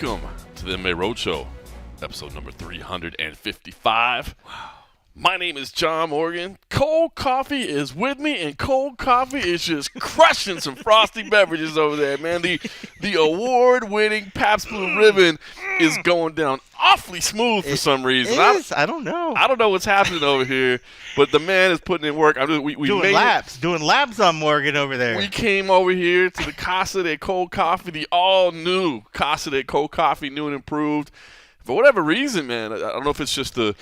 Welcome to the MMA Roadshow, episode number 355. Wow. My name is John Morgan. Cold Coffee is with me, and Cold Coffee is just crushing some frosty beverages over there, man. The award-winning Pabst Blue Ribbon is going down awfully smooth for some reason. I don't know. I don't know what's happening over here, but the man is putting in work. We doing laps on Morgan over there. We came over here to the Casa de Cold Coffee, the all-new Casa de Cold Coffee, new and improved. For whatever reason, man, I don't know if it's just the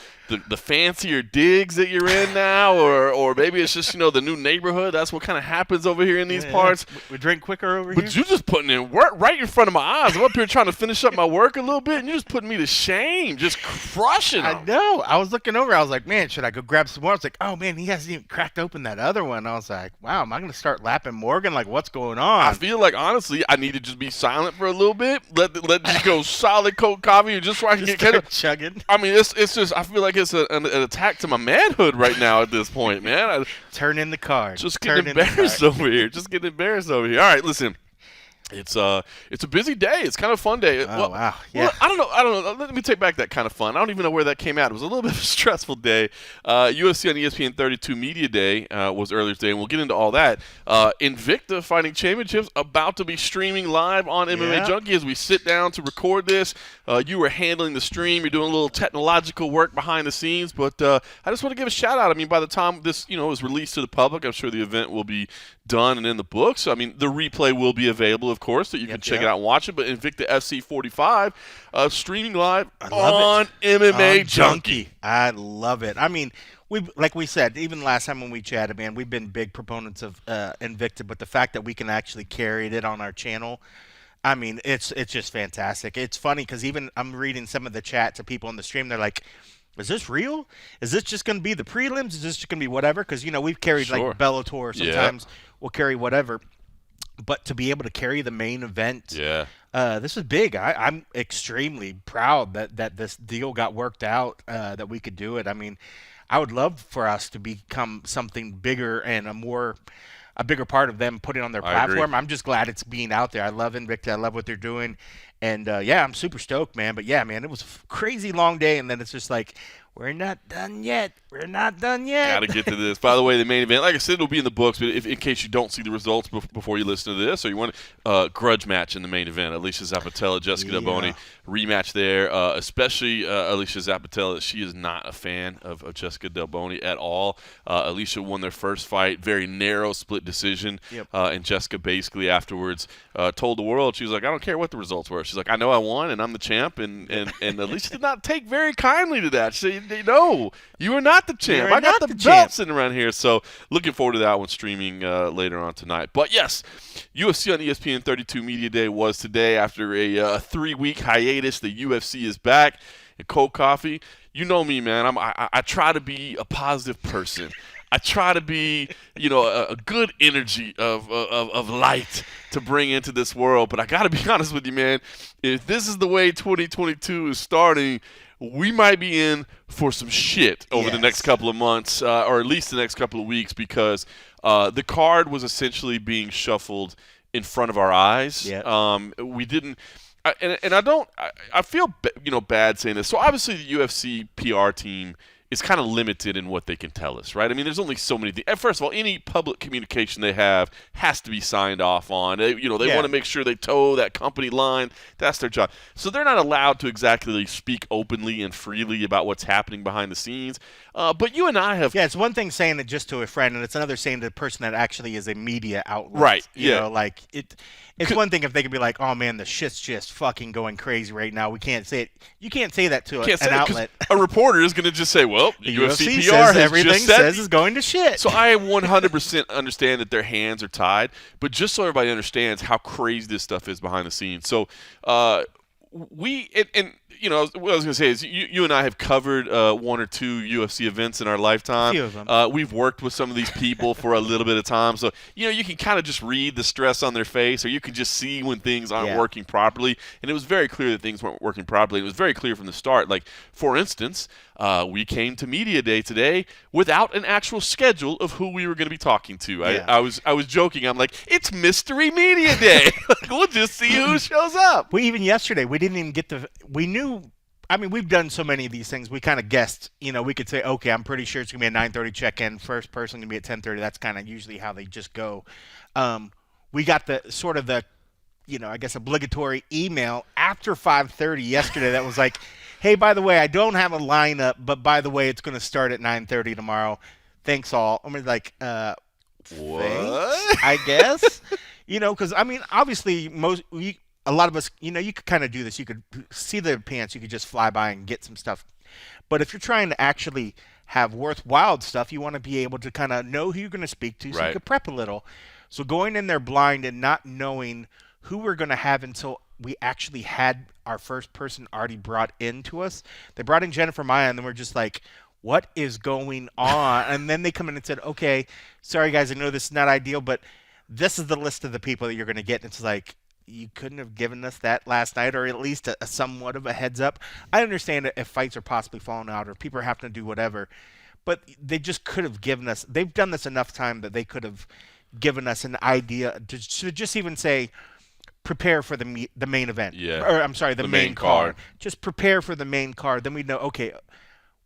fancier digs that you're in now, or maybe it's just, the new neighborhood. That's what kind of happens over here in these parts. We drink quicker over here. But you're just putting in work right in front of my eyes. I'm up here trying to finish up my work a little bit, and you're just putting me to shame, just crushing them. I know. I was looking over. I was like, man, should I go grab some more? I was like, oh, man, he hasn't even cracked open that other one. I was like, wow, am I going to start lapping Morgan? Like, what's going on? I feel like, honestly, I need to just be silent for a little bit. Let just go solid cold coffee, just so I can get chugging. I mean, it's just, I feel like it's an attack to my manhood right now at this point, man. Turn in the card. Just getting embarrassed over here. All right, listen. It's a busy day. It's kind of a fun day. Oh, wow. Yeah. Well, I don't know. Let me take back that kind of fun. I don't even know where that came out. It was a little bit of a stressful day. UFC on ESPN 32 Media Day was earlier today, and we'll get into all that. Invicta Fighting Championships about to be streaming live on MMA Junkie as we sit down to record this. You were handling the stream. You're doing a little technological work behind the scenes, but I just want to give a shout out. I mean, by the time this is released to the public, I'm sure the event will be done and in the books. I mean, the replay will be available, of course, that you can check it out and watch it. But Invicta FC 45 streaming live on MMA Junkie. I love it. I mean, like we said, even last time when we chatted, man, we've been big proponents of Invicta, but the fact that we can actually carry it on our channel, I mean, it's just fantastic. It's funny because even I'm reading some of the chat to people on the stream. They're like, is this real? Is this just going to be the prelims? Is this just going to be whatever? Because, we've carried like Bellator. Sometimes we'll carry whatever. But to be able to carry the main event, this is big. I'm extremely proud that this deal got worked out, that we could do it. I mean, I would love for us to become something bigger and a bigger part of them putting on their platform. I'm just glad it's being out there. I love Invicta. I love what they're doing. And, I'm super stoked, man. But, yeah, man, it was a crazy long day, and then it's just like, we're not done yet. Got to get to this. By the way, the main event, like I said, it'll be in the books, but in case you don't see the results before you listen to this, or you want a grudge match in the main event, Alicia Zappitella, Jessica Delboni, rematch there, especially Alicia Zappitella. She is not a fan of Jessica Delboni at all. Alicia won their first fight, very narrow split decision, and Jessica basically afterwards told the world, she was like, I don't care what the results were. She's like, I know I won, and I'm the champ, and Alicia did not take very kindly to that. She said, no, you are not the champ. I got the belt sitting around here. So looking forward to that one streaming later on tonight. But yes, UFC on ESPN 32 Media Day was today. After a 3-week hiatus, the UFC is back. And Cold Coffee, you know me, man. I try to be a positive person. I try to be, a good energy of light to bring into this world. But I got to be honest with you, man. If this is the way 2022 is starting, we might be in for some shit over the next couple of months, or at least the next couple of weeks, because the card was essentially being shuffled in front of our eyes. We didn't. I feel bad saying this. So obviously the UFC PR team is kind of limited in what they can tell us, right? I mean, there's only so many things. First of all, any public communication they have has to be signed off on. They want to make sure they toe that company line. That's their job. So they're not allowed to exactly speak openly and freely about what's happening behind the scenes. But you and I have... Yeah, it's one thing saying it just to a friend, and it's another saying to the person that actually is a media outlet. Right, It's one thing if they could be like, oh, man, the shit's just fucking going crazy right now. We can't say it. You can't say that to an outlet. A reporter is going to just say, well, the UFC PR says everything says is going to shit. So I 100% understand that their hands are tied, but just so everybody understands how crazy this stuff is behind the scenes. So what I was going to say is you and I have covered one or two UFC events in our lifetime. A few of them. We've worked with some of these people for a little bit of time, so you can kind of just read the stress on their face, or you can just see when things aren't working properly. And it was very clear that things weren't working properly. It was very clear from the start. Like, for instance, we came to media day today without an actual schedule of who we were going to be talking to. Yeah. I was joking. I'm like, it's mystery media day. We'll just see who shows up. Even yesterday, we didn't even get we knew. I mean, we've done so many of these things. We kind of guessed. We could say, okay, I'm pretty sure it's gonna be a 9:30 check-in. First person gonna be at 10:30. That's kind of usually how they just go. We got the sort of the, I guess obligatory email after 5:30 yesterday that was like, hey, by the way, I don't have a lineup, but by the way, it's gonna start at 9:30 tomorrow. Thanks all. I'm like, what? Thanks, I guess. Because I mean, obviously, a lot of us, you could kind of do this. You could see the pants. You could just fly by and get some stuff. But if you're trying to actually have worthwhile stuff, you want to be able to kind of know who you're going to speak to, so you could prep a little. So going in there blind and not knowing who we're going to have until we actually had our first person already brought in to us. They brought in Jennifer Maya, and then we're just like, what is going on? And then they come in and said, okay, sorry, guys, I know this is not ideal, but this is the list of the people that you're going to get. And it's like, you couldn't have given us that last night, or at least a somewhat of a heads up. I understand if fights are possibly falling out or people are having to do whatever, but they just could have given us – they've done this enough time that they could have given us an idea to just even say prepare for the main event. Yeah. Or I'm sorry, the main card. Just prepare for the main card. Then we know, okay –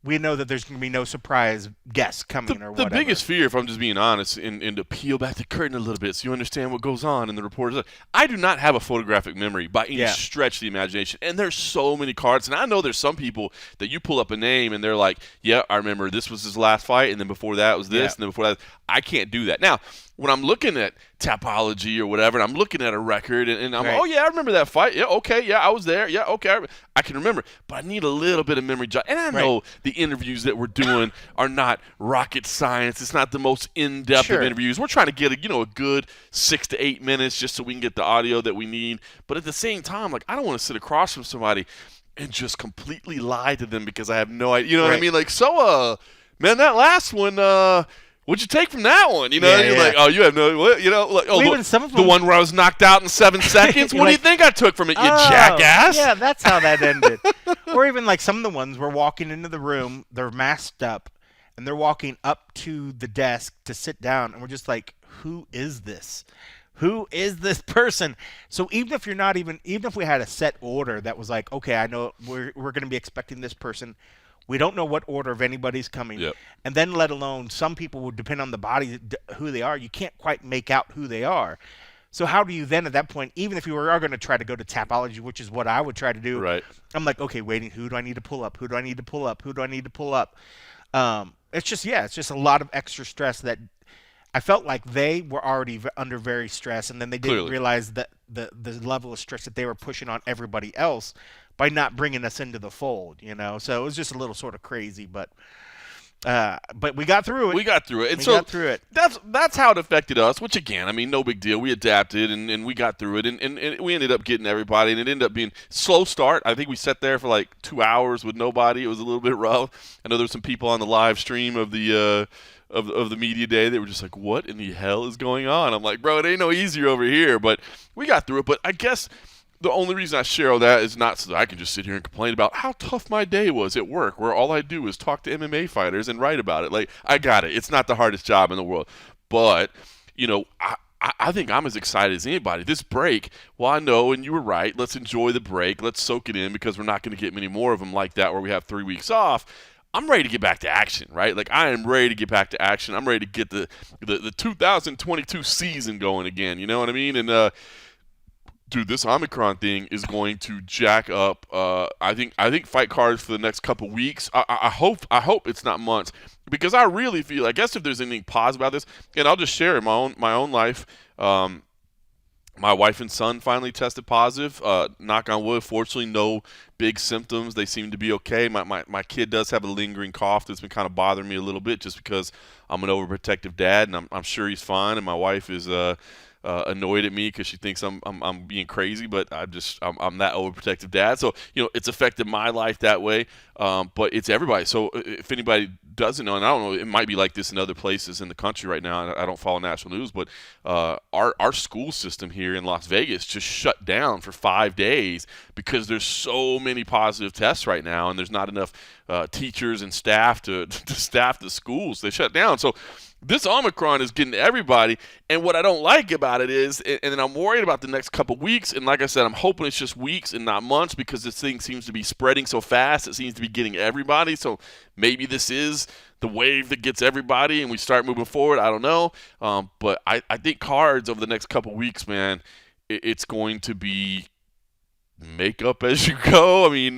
we know that there's going to be no surprise guests coming or whatever. The biggest fear, if I'm just being honest, and to peel back the curtain a little bit so you understand what goes on in the reporters, I do not have a photographic memory by any stretch of the imagination. And there's so many cards. And I know there's some people that you pull up a name and they're like, yeah, I remember this was his last fight, and then before that was this, and then before that. I can't do that. Now, when I'm looking at Tapology or whatever, and I'm looking at a record, and I'm, oh, yeah, I remember that fight. Yeah, okay, yeah, I was there. Yeah, okay, I can remember. But I need a little bit of memory jog. And I know the interviews that we're doing are not rocket science. It's not the most in-depth of interviews. We're trying to get a good 6 to 8 minutes just so we can get the audio that we need. But at the same time, like, I don't want to sit across from somebody and just completely lie to them because I have no idea. You know what I mean? Like, man, that last one, what'd you take from that one? You're like, oh, you have no, like, even some of them, the one where I was knocked out in 7 seconds. What do you think I took from it, you jackass? Yeah, that's how that ended. Or even like some of the ones, we're walking into the room, they're masked up, and they're walking up to the desk to sit down, and we're just like, who is this? Who is this person? So even if even if we had a set order that was like, okay, I know we're going to be expecting this person. We don't know what order of anybody's coming. Yep. And then let alone some people would depend on the body, who they are. You can't quite make out who they are. So how do you then at that point, even if you are going to try to go to Tapology, which is what I would try to do, I'm like, okay, waiting, who do I need to pull up? Who do I need to pull up? Who do I need to pull up? It's just a lot of extra stress that I felt like they were already under very stress, and then they didn't realize that the level of stress that they were pushing on everybody else by not bringing us into the fold, So it was just a little sort of crazy, but we got through it. We got through it. That's how it affected us, which, again, I mean, no big deal. We adapted, and we got through it, and we ended up getting everybody, and it ended up being slow start. I think we sat there for like 2 hours with nobody. It was a little bit rough. I know there's some people on the live stream of the of the media day that were just like, what in the hell is going on? I'm like, bro, it ain't no easier over here. But we got through it. But I guess the only reason I share all that is not so that I can just sit here and complain about how tough my day was at work, where all I do is talk to MMA fighters and write about it. Like, I got it. It's not the hardest job in the world. But, I think I'm as excited as anybody. This break, well, I know, and you were right, let's enjoy the break. Let's soak it in because we're not going to get many more of them like that where we have 3 weeks off. I'm ready to get back to action, right? Like, I am ready to get back to action. I'm ready to get the 2022 season going again. You know what I mean? And, dude, this Omicron thing is going to jack up. I think fight cards for the next couple weeks. I hope it's not months, because I really feel. I guess if there's anything positive about this, and I'll just share in my own life. My wife and son finally tested positive. Knock on wood. Fortunately, no big symptoms. They seem to be okay. My kid does have a lingering cough that's been kind of bothering me a little bit, just because I'm an overprotective dad, and I'm sure he's fine. And my wife is annoyed at me because she thinks I'm being crazy, but I'm that overprotective dad. So it's affected my life that way. But it's everybody. So if anybody doesn't know, and I don't know, it might be like this in other places in the country right now. And I don't follow national news, but our school system here in Las Vegas just shut down for 5 days because there's so many positive tests right now, and there's not enough teachers and staff to staff the schools. They shut down. So this Omicron is getting everybody, and what I don't like about it is, and then I'm worried about the next couple weeks, and like I said, I'm hoping it's just weeks and not months because this thing seems to be spreading so fast. It seems to be getting everybody, so maybe this is the wave that gets everybody and we start moving forward. I don't know, but I think cards over the next couple weeks, man, it's going to be make up as you go. I mean,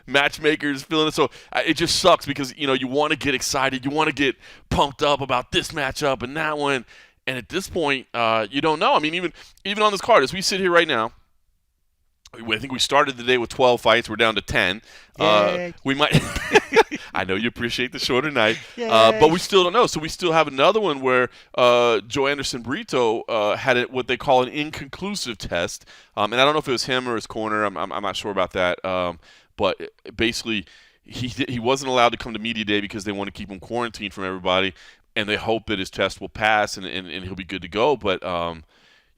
matchmakers feeling it. So it just sucks because, you want to get excited. You want to get pumped up about this matchup and that one. And at this point, you don't know. I mean, even on this card, as we sit here right now, I think we started the day with 12 fights. We're down to 10. We might – I know you appreciate the shorter night, but we still don't know. So we still have another one where Joe Anderson Brito had what they call an inconclusive test. And I don't know if it was him or his corner. I'm not sure about that. But basically, he wasn't allowed to come to media day because they want to keep him quarantined from everybody, and they hope that his test will pass and he'll be good to go. But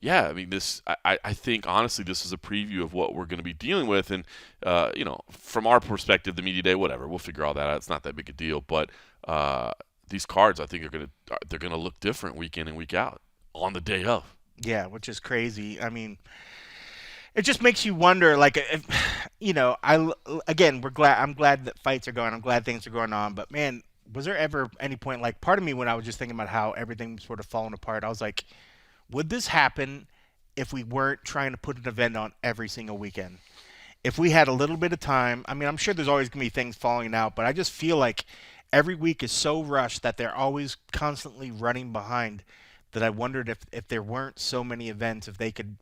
yeah, I mean, I think, honestly, this is a preview of what we're going to be dealing with. And, from our perspective, the media day, whatever, we'll figure all that out. It's not that big a deal. But these cards, I think, they're going to look different week in and week out on the day of. Yeah, which is crazy. I mean, it just makes you wonder, like, if, I'm glad that fights are going. I'm glad things are going on. But, man, was there ever any point, like, part of me when I was just thinking about how everything was sort of falling apart, I was like, would this happen if we weren't trying to put an event on every single weekend? If we had a little bit of time, I mean, I'm sure there's always going to be things falling out, but I just feel like every week is so rushed that they're always constantly running behind that I wondered if there weren't so many events, if they could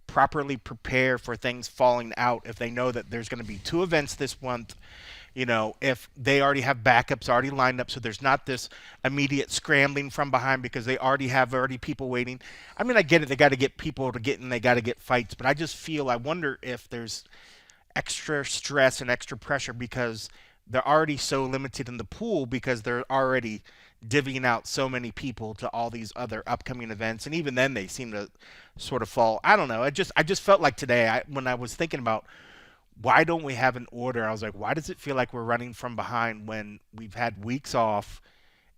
properly prepare for things falling out, if they know that there's going to be 2 events this month, if they already have backups already lined up, so there's not this immediate scrambling from behind because they already have people waiting. I mean, I get it. They got to get people to get in. They got to get fights. But I wonder if there's extra stress and extra pressure because they're already so limited in the pool because they're already divvying out so many people to all these other upcoming events. And even then they seem to sort of fall. I don't know. I just felt like today when I was thinking about why don't we have an order? I was like, why does it feel like we're running from behind when we've had weeks off?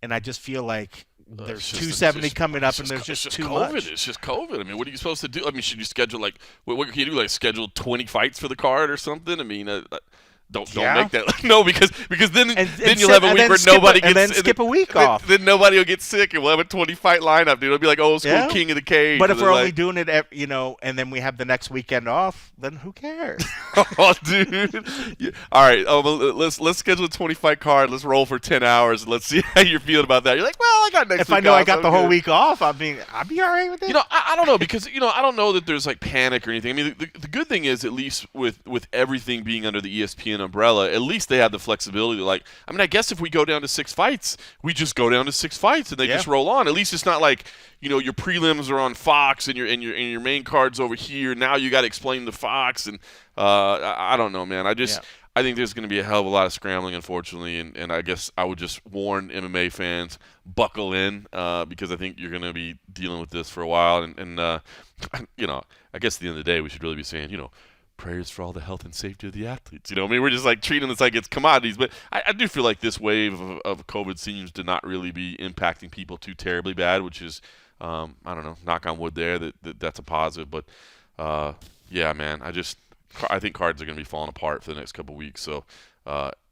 And I just feel like there's 270 coming up and there's just too COVID. much. It's just COVID. I mean, what are you supposed to do? I mean, should you schedule what can you do? Like schedule 20 fights for the card or something? I mean, don't make that. No, because then you'll have a week where nobody gets. And then skip a week off. Then nobody will get sick, and we'll have a 20-fight lineup, dude. It'll be like old school King of the Cage. But if we're only doing it, and then we have the next weekend off, then who cares? Oh, dude. Yeah. All right. Let's schedule a 20-fight card. Let's roll for 10 hours, and let's see how you're feeling about that. You're like, well, I got next week off. If I know I got the whole week off, I mean, I'd be all right with it. I don't know because I don't know that there's like panic or anything. I mean, the good thing is at least with everything being under the ESPN umbrella, at least they have the flexibility to I guess if we go down to 6 fights, we just go down to 6 fights and they just roll on. At least it's not like, your prelims are on Fox and your main card's over here. Now you got to explain the Fox and I don't know, man. I think there's going to be a hell of a lot of scrambling, unfortunately, and I guess I would just warn MMA fans, buckle in because I think you're going to be dealing with this for a while. And I guess at the end of the day, we should really be saying, prayers for all the health and safety of the athletes. I mean, we're just treating this like it's commodities. But I do feel like this wave of COVID seems to not really be impacting people too terribly bad, which is, I don't know, knock on wood there, that's a positive. But, yeah, man, I think cards are going to be falling apart for the next couple of weeks. So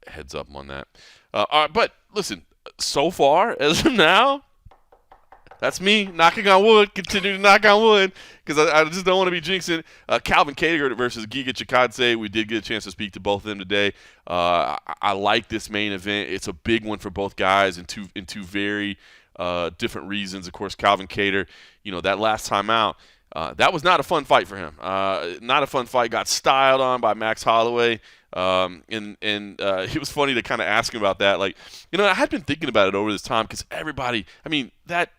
heads up on that. All right, but listen, so far, as of now, that's me knocking on wood, continue to knock on wood, because I just don't want to be jinxing. Calvin Kattar versus Giga Chikadze. We did get a chance to speak to both of them today. I like this main event. It's a big one for both guys in two very different reasons. Of course, Calvin Kattar, that last time out, that was not a fun fight for him. Not a fun fight. Got styled on by Max Holloway. And it was funny to kind of ask him about that. I had been thinking about it over this time because everybody, I mean, that,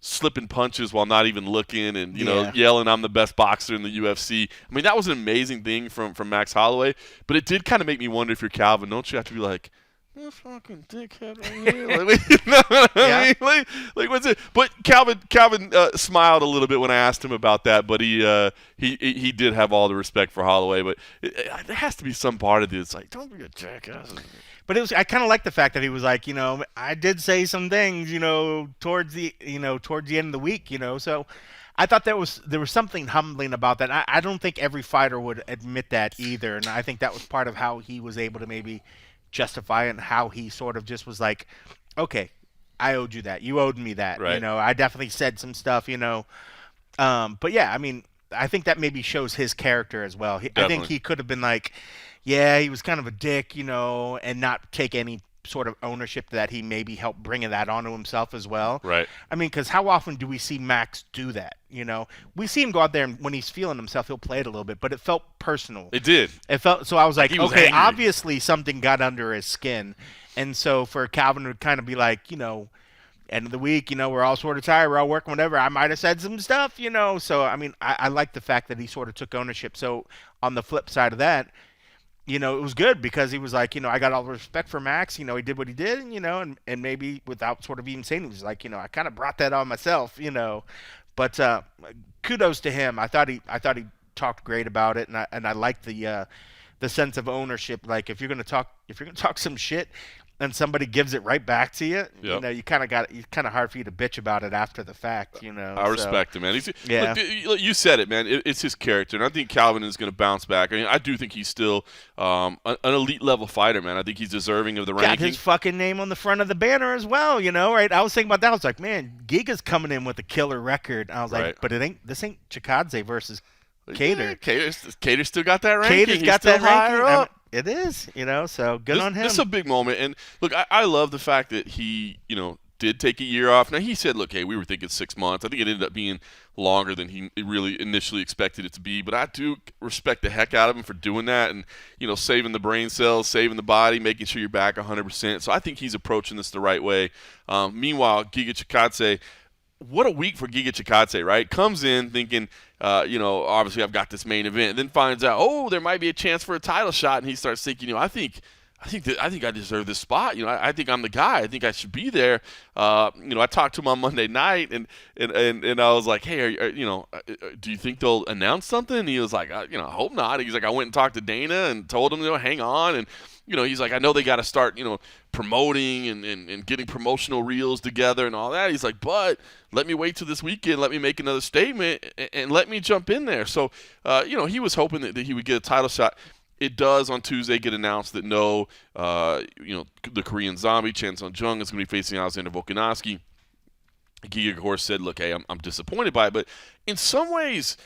slipping punches while not even looking, and yelling, "I'm the best boxer in the UFC." I mean, that was an amazing thing from Max Holloway. But it did kind of make me wonder if you're Calvin, don't you have to be like, "This fucking dickhead right here"? Like, you know what I mean? Like what's it? But Calvin smiled a little bit when I asked him about that. But he did have all the respect for Holloway. But there has to be some part of it. It's like, don't be a jackass. But I kind of like the fact that he was like, I did say some things, towards the end of the week, So I thought there was something humbling about that. I don't think every fighter would admit that either, and I think that was part of how he was able to maybe justify it, and how he sort of just was like, okay, I owed you that. You owed me that. Right. I definitely said some stuff, But yeah, I mean, I think that maybe shows his character as well. I think he could have been like, yeah, he was kind of a dick, and not take any sort of ownership that he maybe helped bringing that onto himself as well. Right. I mean, because how often do we see Max do that? We see him go out there, and when he's feeling himself, he'll play it a little bit, but it felt personal. It did. It felt so. I was like, was okay, angry. Obviously something got under his skin, and so for Calvin to kind of be like, end of the week, we're all sort of tired, we're all working, whatever. I might have said some stuff, So I mean, I like the fact that he sort of took ownership. So on the flip side of that, it was good because he was like, I got all the respect for Max. He did what he did, and maybe without sort of even saying it, he was like, I kind of brought that on myself, But kudos to him. I thought he talked great about it, and I liked the sense of ownership. Like if you're gonna talk some shit, and somebody gives it right back to you, you kind of hard for you to bitch about it after the fact, I respect him, man. Look, you said it, man. It's his character, and I think Calvin is going to bounce back. I mean, I do think he's still an elite level fighter, man. I think he's deserving of the ranking. Got his fucking name on the front of the banner as well, right? I was thinking about that. I was like, man, Giga's coming in with a killer record. I was like, but this ain't Chookagian versus Kattar. Yeah, Kattar still got that ranking. Kattar's got that ranking. It is, so good on him. This is a big moment, and look, I love the fact that he, did take a year off. Now he said, look, hey, we were thinking 6 months. I think it ended up being longer than he really initially expected it to be, but I do respect the heck out of him for doing that and, saving the brain cells, saving the body, making sure you're back 100%. So I think he's approaching this the right way. Meanwhile, Giga Chikadze, what a week for Giga Chikadze, right? Comes in thinking, obviously I've got this main event, and then finds out, there might be a chance for a title shot, and he starts thinking, I think I deserve this spot. I think I'm the guy. I think I should be there. I talked to him on Monday night, and I was like, hey, do you think they'll announce something? And he was like, I hope not. He's like, I went and talked to Dana and told him, hang on, and he's like, I know they got to start, promoting and getting promotional reels together and all that. He's like, but let me wait till this weekend. Let me make another statement and let me jump in there. So, he was hoping that he would get a title shot. It does on Tuesday get announced that the Korean Zombie, Chan Sung Jung, is going to be facing Alexander Volkanovski. Giga, of course, said, look, hey, I'm disappointed by it. But in some ways,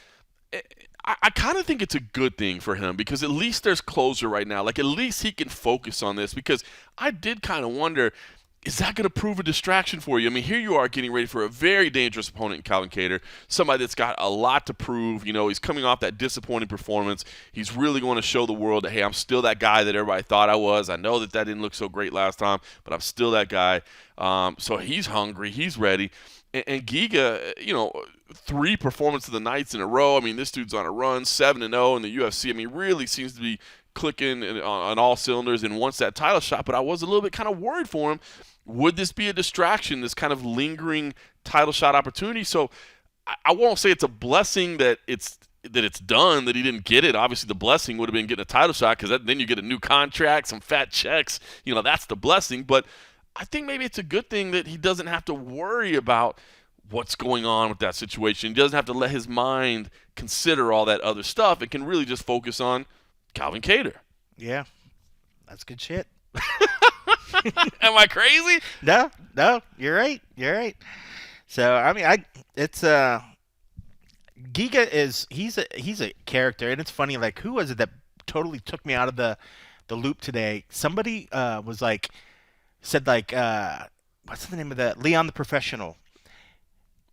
I kind of think it's a good thing for him because at least there's closure right now. Like, at least he can focus on this because I did kind of wonder, is that going to prove a distraction for you? I mean, here you are getting ready for a very dangerous opponent in Calvin Kattar, somebody that's got a lot to prove. He's coming off that disappointing performance. He's really going to show the world that, hey, I'm still that guy that everybody thought I was. I know that didn't look so great last time, but I'm still that guy. So he's hungry. He's ready. And Giga, 3 performances of the nights in a row. I mean, this dude's on a run, 7-0 in the UFC. I mean, really seems to be clicking on all cylinders and wants that title shot. But I was a little bit kind of worried for him. Would this be a distraction, this kind of lingering title shot opportunity? So I won't say it's a blessing that it's done, that he didn't get it. Obviously, the blessing would have been getting a title shot because then you get a new contract, some fat checks. That's the blessing. But I think maybe it's a good thing that he doesn't have to worry about what's going on with that situation. He doesn't have to let his mind consider all that other stuff. It can really just focus on Calvin Kattar. Yeah, that's good shit. Am I crazy? No, you're right. So I mean, Giga he's a character, and it's funny. Like, who was it that totally took me out of the loop today? Somebody was like, said like, what's the name of that? Leon the Professional.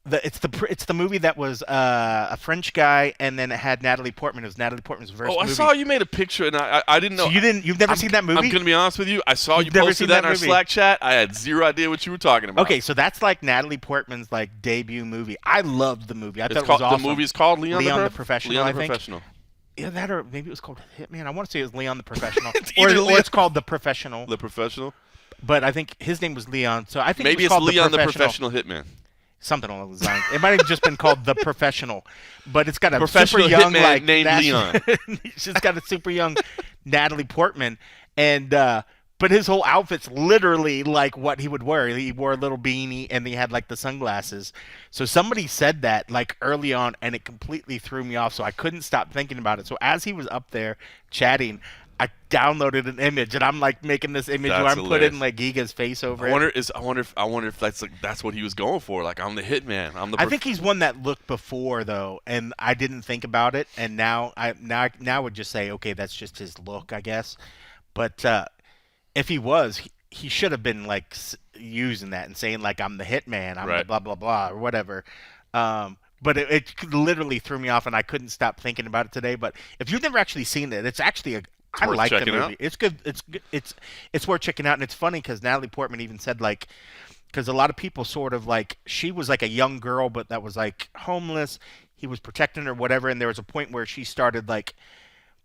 It's the movie that was a French guy, and then it had Natalie Portman. It was Natalie Portman's first movie. I saw you made a picture, and I didn't know. So you've never seen that movie? I'm gonna be honest with you. I saw you never posted seen that that in our movie? Slack chat. I had zero idea what you were talking about. Okay, so that's like Natalie Portman's like debut movie. I loved the movie. I thought it was called, awesome. The movie's called Leon the Professional. Leon I the think. Professional. Yeah, that or maybe it was called Hitman. I want to say it was Leon the Professional, or it's called The Professional. The Professional. But I think his name was Leon, so I think maybe it was called Leon the Professional Hitman. Something along those lines. It might have just been called The Professional, but it's got a professional super young hitman named Leon. It's just got a super young Natalie Portman, and but his whole outfit's literally like what he would wear. He wore a little beanie and he had like the sunglasses. So somebody said that like early on, and it completely threw me off. So I couldn't stop thinking about it. So as he was up there chatting, I downloaded an image, and I'm like making this image where I'm putting like Giga's face over it. I wonder if that's what he was going for. Like, I'm the hitman. I think he's one that looked before though, and I didn't think about it, and now I would just say, okay, that's just his look, I guess. But if he was, he should have been like using that and saying like, I'm the hitman, I'm the blah blah blah or whatever. But it literally threw me off, and I couldn't stop thinking about it today. But if you've never actually seen it, it's actually I like the movie. Out. It's good. It's worth checking out, and it's funny because Natalie Portman even said like, because a lot of people sort of like, she was like a young girl, but that was like homeless. He was protecting her, whatever, and there was a point where she started like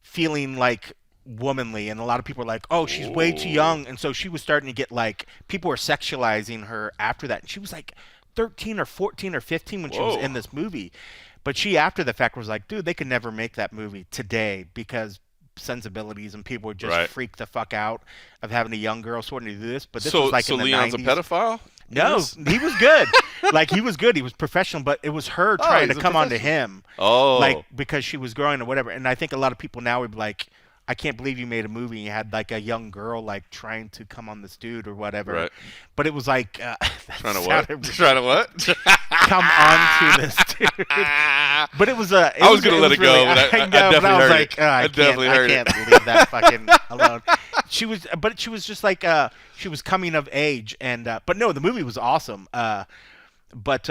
feeling like womanly, and a lot of people were like, oh, she's way too young, and so she was starting to get like, people were sexualizing her after that, and she was like 13 or 14 or 15 when she was in this movie. But she, after the fact, was like, dude, they could never make that movie today because sensibilities and people would just freak the fuck out of having a young girl sort of do this. But this was like in the Leon's 90s. A pedophile? No, he was good. Like, he was good. He was professional, but it was her trying to come onto him. Oh. Like, because she was growing or whatever. And I think a lot of people now would be like, I can't believe you made a movie and you had like a young girl like trying to come on this dude or whatever. Right. But it was like trying to what? Trying to what? Come on to this dude. But it was I was gonna let it go, but I definitely heard it. I can't leave that fucking alone. She was just like she was coming of age, and but no, the movie was awesome. But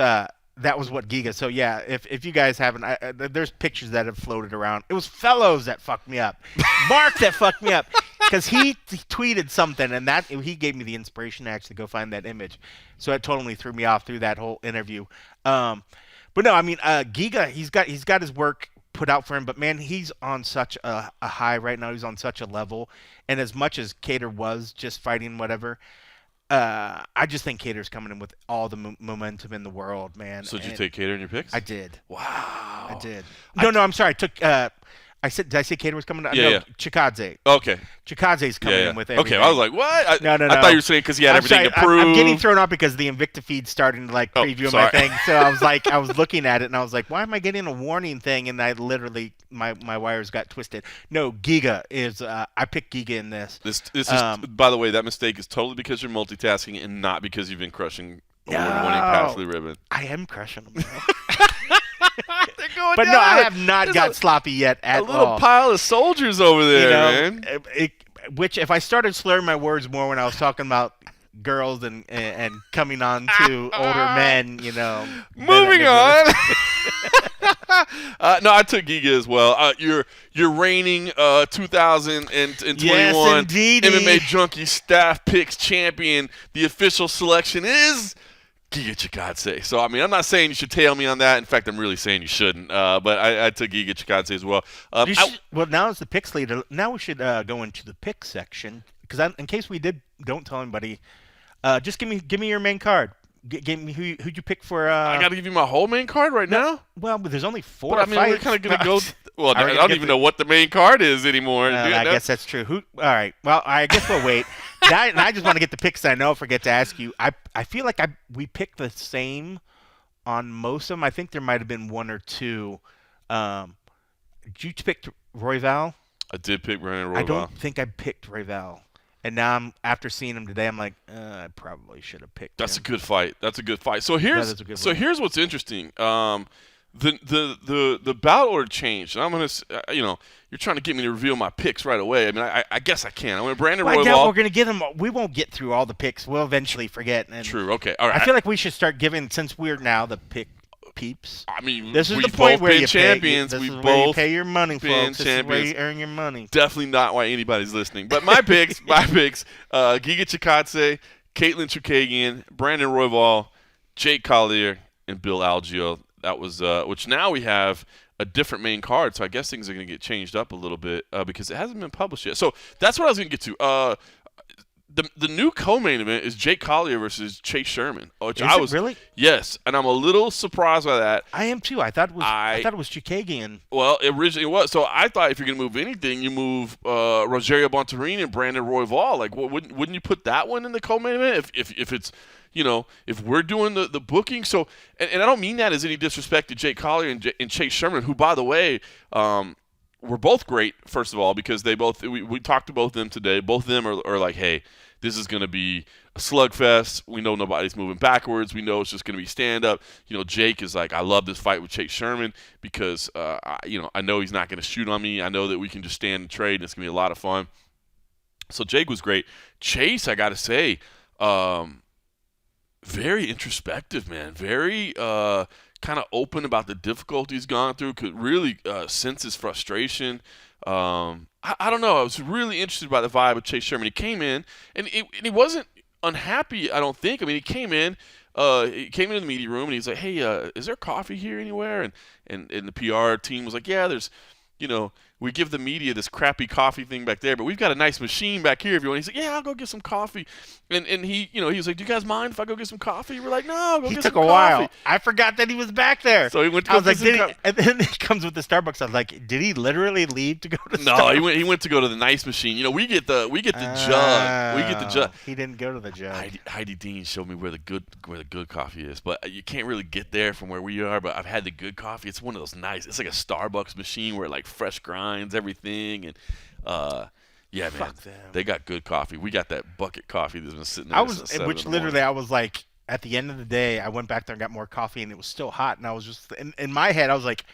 that was what Giga. So yeah, if you guys haven't, there's pictures that have floated around. It was Fellows that fucked me up, Mark that fucked me up, because he tweeted something, and that he gave me the inspiration to actually go find that image. So it totally threw me off through that whole interview. But no, I mean Giga, he's got his work put out for him, but man, he's on such a high right now. He's on such a level, and as much as Kattar was just fighting whatever. I just think Kattar's coming in with all the momentum in the world, man. So did you take Kattar in your picks? I did. Wow. I did. No, I'm sorry. I took. Did I say Kattar was coming? Yeah. Chookagian. Okay. Chookagian's coming in with everything. Okay, I was like, what? No. I thought you were saying because he had everything to prove. I'm getting thrown off because the Invicta feed's starting to like preview my thing. So I was like, I was looking at it and I was like, why am I getting a warning thing? And I literally, my wires got twisted. No, Giga is. I picked Giga in this. This is, by the way, that mistake is totally because you're multitasking and not because you've been crushing award-winning Pashley Ribbon. I am crushing them. But no, I have not got sloppy yet at all. A little pile of soldiers over there, man. Which, if I started slurring my words more when I was talking about girls and coming on to older men, Moving on. No, I took Giga as well. You're reigning 2021 yes, indeed. MMA Junkie Staff Picks champion. The official selection is Giga Chookagian. So, I mean, I'm not saying you should tail me on that. In fact, I'm really saying you shouldn't. But I took Giga Chookagian as well. Well, now it's the picks leader. Now we should go into the pick section because in case we don't tell anybody, just give me your main card. Give me who'd you pick for? I got to give you my whole main card right now. Well, but there's only 4 but, fights. We're kind of gonna go. Well, I don't even know what the main card is anymore. I guess that's true. All right. Well, I guess we'll wait. I just want to get the picks. I know I forget to ask you. I feel like we picked the same on most of them. I think there might have been 1 or 2. Did you pick Royval? I did pick Royval. I don't think I picked Royval. And now after seeing him today, I'm like, I probably should have picked him. That's a good fight. So here's what's interesting. The ballot order changed. And I'm gonna, you're trying to get me to reveal my picks right away. I mean, I guess I can. I went Brandon Well, I Royval. doubt we're going to get them. We won't get through all the picks. We'll eventually forget. And True. Okay. All right. I feel like we should start giving, since we're now the pick peeps. I mean, this is we've the point both where been you champions. Pay, this We've is where you both pay your money, been folks. This champions. is where you earn your money. Definitely not why anybody's listening. But my picks, Giga Chikadze, Katlyn Chookagian, Brandon Royval, Jake Collier, and Bill Algeo. That was which now we have a different main card, so I guess things are going to get changed up a little bit because it hasn't been published yet. So that's what I was going to get to. The new co-main event is Jake Collier versus Chase Sherman. Which Is it really? Yes, and I'm a little surprised by that. I am too. I thought it was Chookagian. Well, originally it was. So I thought if you're going to move anything, you move Rogerio Bontri and Brandon Royval. Like, wouldn't you put that one in the co-main event if it's if we're doing the booking? So, and I don't mean that as any disrespect to Jake Collier and Chase Sherman, who, by the way, were both great, first of all, because we talked to both of them today. Both of them are like, hey, this is going to be a slugfest. We know nobody's moving backwards. We know it's just going to be stand-up. Jake is like, I love this fight with Chase Sherman because, I know he's not going to shoot on me. I know that we can just stand and trade, and it's going to be a lot of fun. So Jake was great. Chase, I got to say, very introspective, man. Very kind of open about the difficulties he's gone through. Could really sense his frustration. I don't know. I was really interested by the vibe of Chase Sherman. He came in, and he wasn't unhappy, I don't think. I mean, he came in into the media room, and he's like, hey, is there coffee here anywhere? And the PR team was like, yeah, there's, we give the media this crappy coffee thing back there, but we've got a nice machine back here if you want. He's like, yeah, I'll go get some coffee. And he, he was like, do you guys mind if I go get some coffee? We're like, no, go get some coffee. He took a while. I forgot that he was back there. So he went to go get some coffee. And then he comes with the Starbucks. I was like, did he literally leave to go to Starbucks? No, he went to go to the nice machine. We get the jug. We get the jug. He didn't go to the jug. Heidi Dean showed me where the good coffee is, but you can't really get there from where we are. But I've had the good coffee. It's one of those nice. It's like a Starbucks machine where it like fresh grinds everything. And yeah, man, they got good coffee. We got that bucket coffee that's been sitting there. I was like, at the end of the day, I went back there and got more coffee, and it was still hot. And I was just in my head, I was like,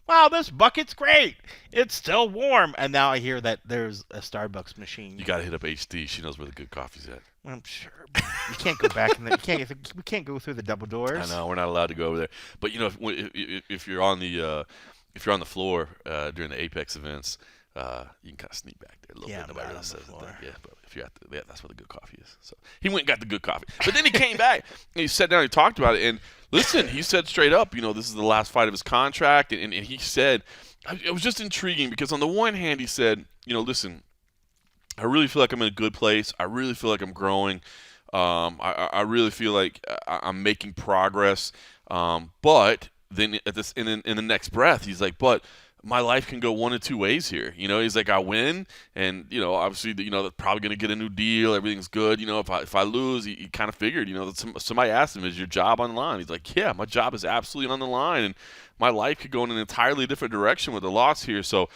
wow, this bucket's great. It's still warm. And now I hear that there's a Starbucks machine. You got to hit up HD. She knows where the good coffee's at. I'm sure. You can't go back. We can't go through the double doors. I know. We're not allowed to go over there. But, if you're on the floor during the Apex events, you can kind of sneak back there a little bit. Nobody really says anything. Yeah, but if you're that's where the good coffee is. So he went and got the good coffee. But then he came back and he sat down and he talked about it. And listen, he said straight up, this is the last fight of his contract. And he said, it was just intriguing because on the one hand he said, listen, I really feel like I'm in a good place. I really feel like I'm growing. I really feel like I'm making progress. But then in the next breath, he's like, but my life can go one of two ways here. He's like, I win, and obviously, they're probably going to get a new deal. Everything's good. If I lose, he kind of figured, that somebody asked him, is your job on the line? He's like, yeah, my job is absolutely on the line, and my life could go in an entirely different direction with a loss here. So,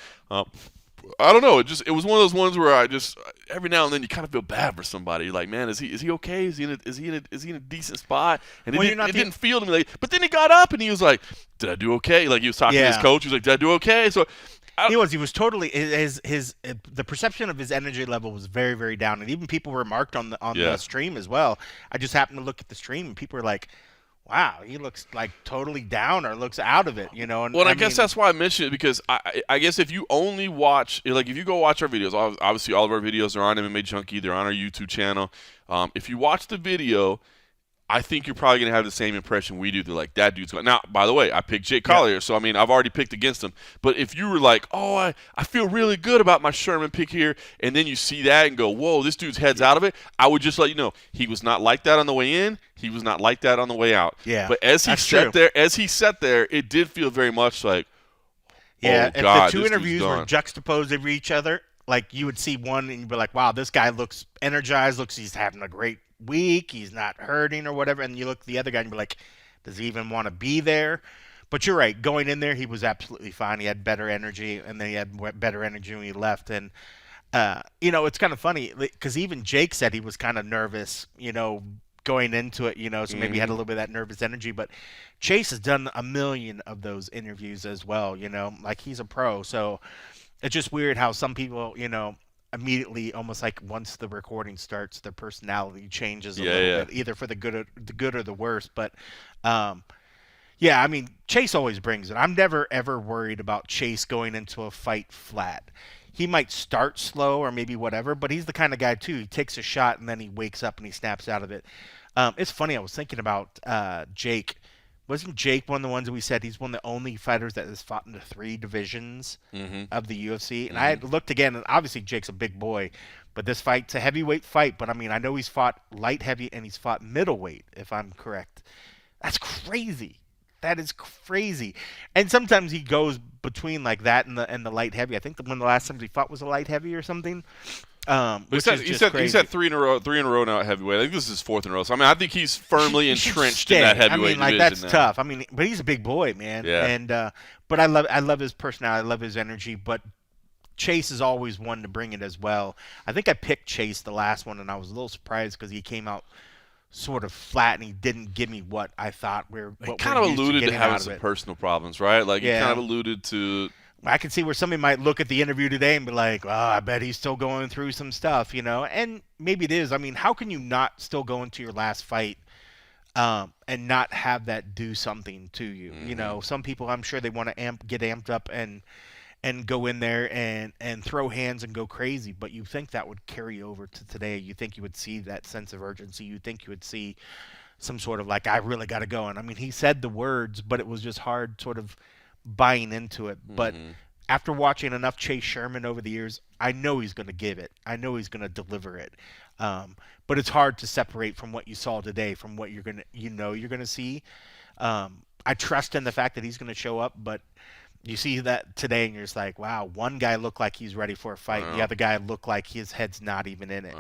I don't know. It was one of those ones where I just every now and then you kind of feel bad for somebody. You're like, man, is he okay? Is he in a decent spot? And it didn't feel to me like. But then he got up and he was like, did I do okay? Like he was talking to his coach. He was like, did I do okay? So he was totally the perception of his energy level was very, very down, and even people remarked on the stream as well. I just happened to look at the stream and people were like, wow, he looks like totally down or looks out of it, And, I guess that's why I mentioned it because I guess if you only watch, like if you go watch our videos, obviously all of our videos are on MMA Junkie, they're on our YouTube channel. If you watch the video, I think you're probably going to have the same impression we do. They're like, that dude's going. Now, by the way, I picked Jake Collier, so I mean, I've already picked against him. But if you were like, oh, I feel really good about my Sherman pick here, and then you see that and go, whoa, this dude's head's out of it, I would just let you know he was not like that on the way in. He was not like that on the way out. Yeah, but as he sat there, it did feel very much like, yeah. Oh, God, if the two interviews were juxtaposed over each other, like you would see one and you'd be like, wow, this guy looks energized, looks he's having a great week, he's not hurting or whatever, and you look at the other guy and be like, does he even want to be there? But you're right, going in there he was absolutely fine. He had better energy, and then he had better energy when he left. And it's kind of funny because even Jake said he was kind of nervous going into it, so maybe he had a little bit of that nervous energy. But Chase has done a million of those interviews as well, like he's a pro. So it's just weird how some people, immediately, almost like once the recording starts, their personality changes a little bit, either for the good or the worse. But yeah, I mean, Chase always brings it. I'm never ever worried about Chase going into a fight flat. He might start slow or maybe whatever, but he's the kind of guy too. He takes a shot and then he wakes up and he snaps out of it. It's funny. I was thinking about Jake. Wasn't Jake one of the ones that we said he's one of the only fighters that has fought in the 3 divisions of the UFC? And I had looked again, and obviously Jake's a big boy, but this fight's a heavyweight fight. But I mean, I know he's fought light heavy and he's fought middleweight, if I'm correct. That's crazy. That is crazy. And sometimes he goes between like that and the light heavy. I think when the last time he fought was a light heavy or something. He's had 3 in a row now at heavyweight. I think this is his 4th in a row. So I mean, I think he's firmly entrenched in that heavyweight division. That's now. Tough. I mean, but he's a big boy, man. Yeah. And but I love his personality. I love his energy. But Chase is always one to bring it as well. I think I picked Chase the last one, and I was a little surprised because he came out sort of flat and he didn't give me what I thought he kind of alluded to having some personal problems, right? Like he kind of alluded to. I can see where somebody might look at the interview today and be like, "Oh, I bet he's still going through some stuff," And maybe it is. I mean, how can you not still go into your last fight and not have that do something to you? Some people, I'm sure they want to get amped up and go in there and throw hands and go crazy. But you think that would carry over to today. You think you would see that sense of urgency. You think you would see some sort of like, I really got to go. And I mean, he said the words, but it was just hard sort of buying into it. But after watching enough Chase Sherman over the years, I know he's going to give it. I know he's going to deliver it. But it's hard to separate from what you saw today from what you're going to see. I trust in the fact that he's going to show up, but you see that today and you're just like, wow, one guy looked like he's ready for a fight. The other guy looked like his head's not even in it,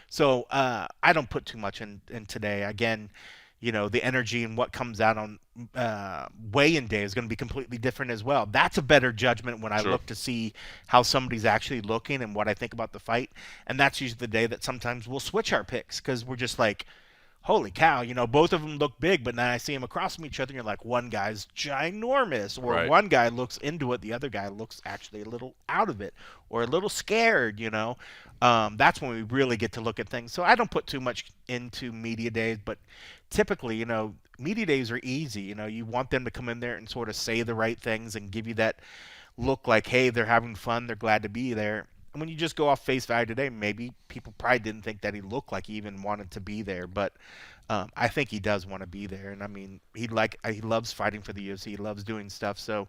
So I don't put too much in today. Again, the energy and what comes out on weigh-in day is going to be completely different as well. That's a better judgment when I look to see how somebody's actually looking and what I think about the fight. And that's usually the day that sometimes we'll switch our picks because we're just like, holy cow, both of them look big, but now I see them across from each other, and you're like, one guy's ginormous, or one guy looks into it, the other guy looks actually a little out of it, or a little scared, That's when we really get to look at things. So I don't put too much into media days, but typically, media days are easy. You want them to come in there and sort of say the right things and give you that look like, hey, they're having fun, they're glad to be there. And when you just go off face value today, maybe people probably didn't think that he looked like he even wanted to be there. But I think he does want to be there. And, I mean, he loves fighting for the UFC. He loves doing stuff. So,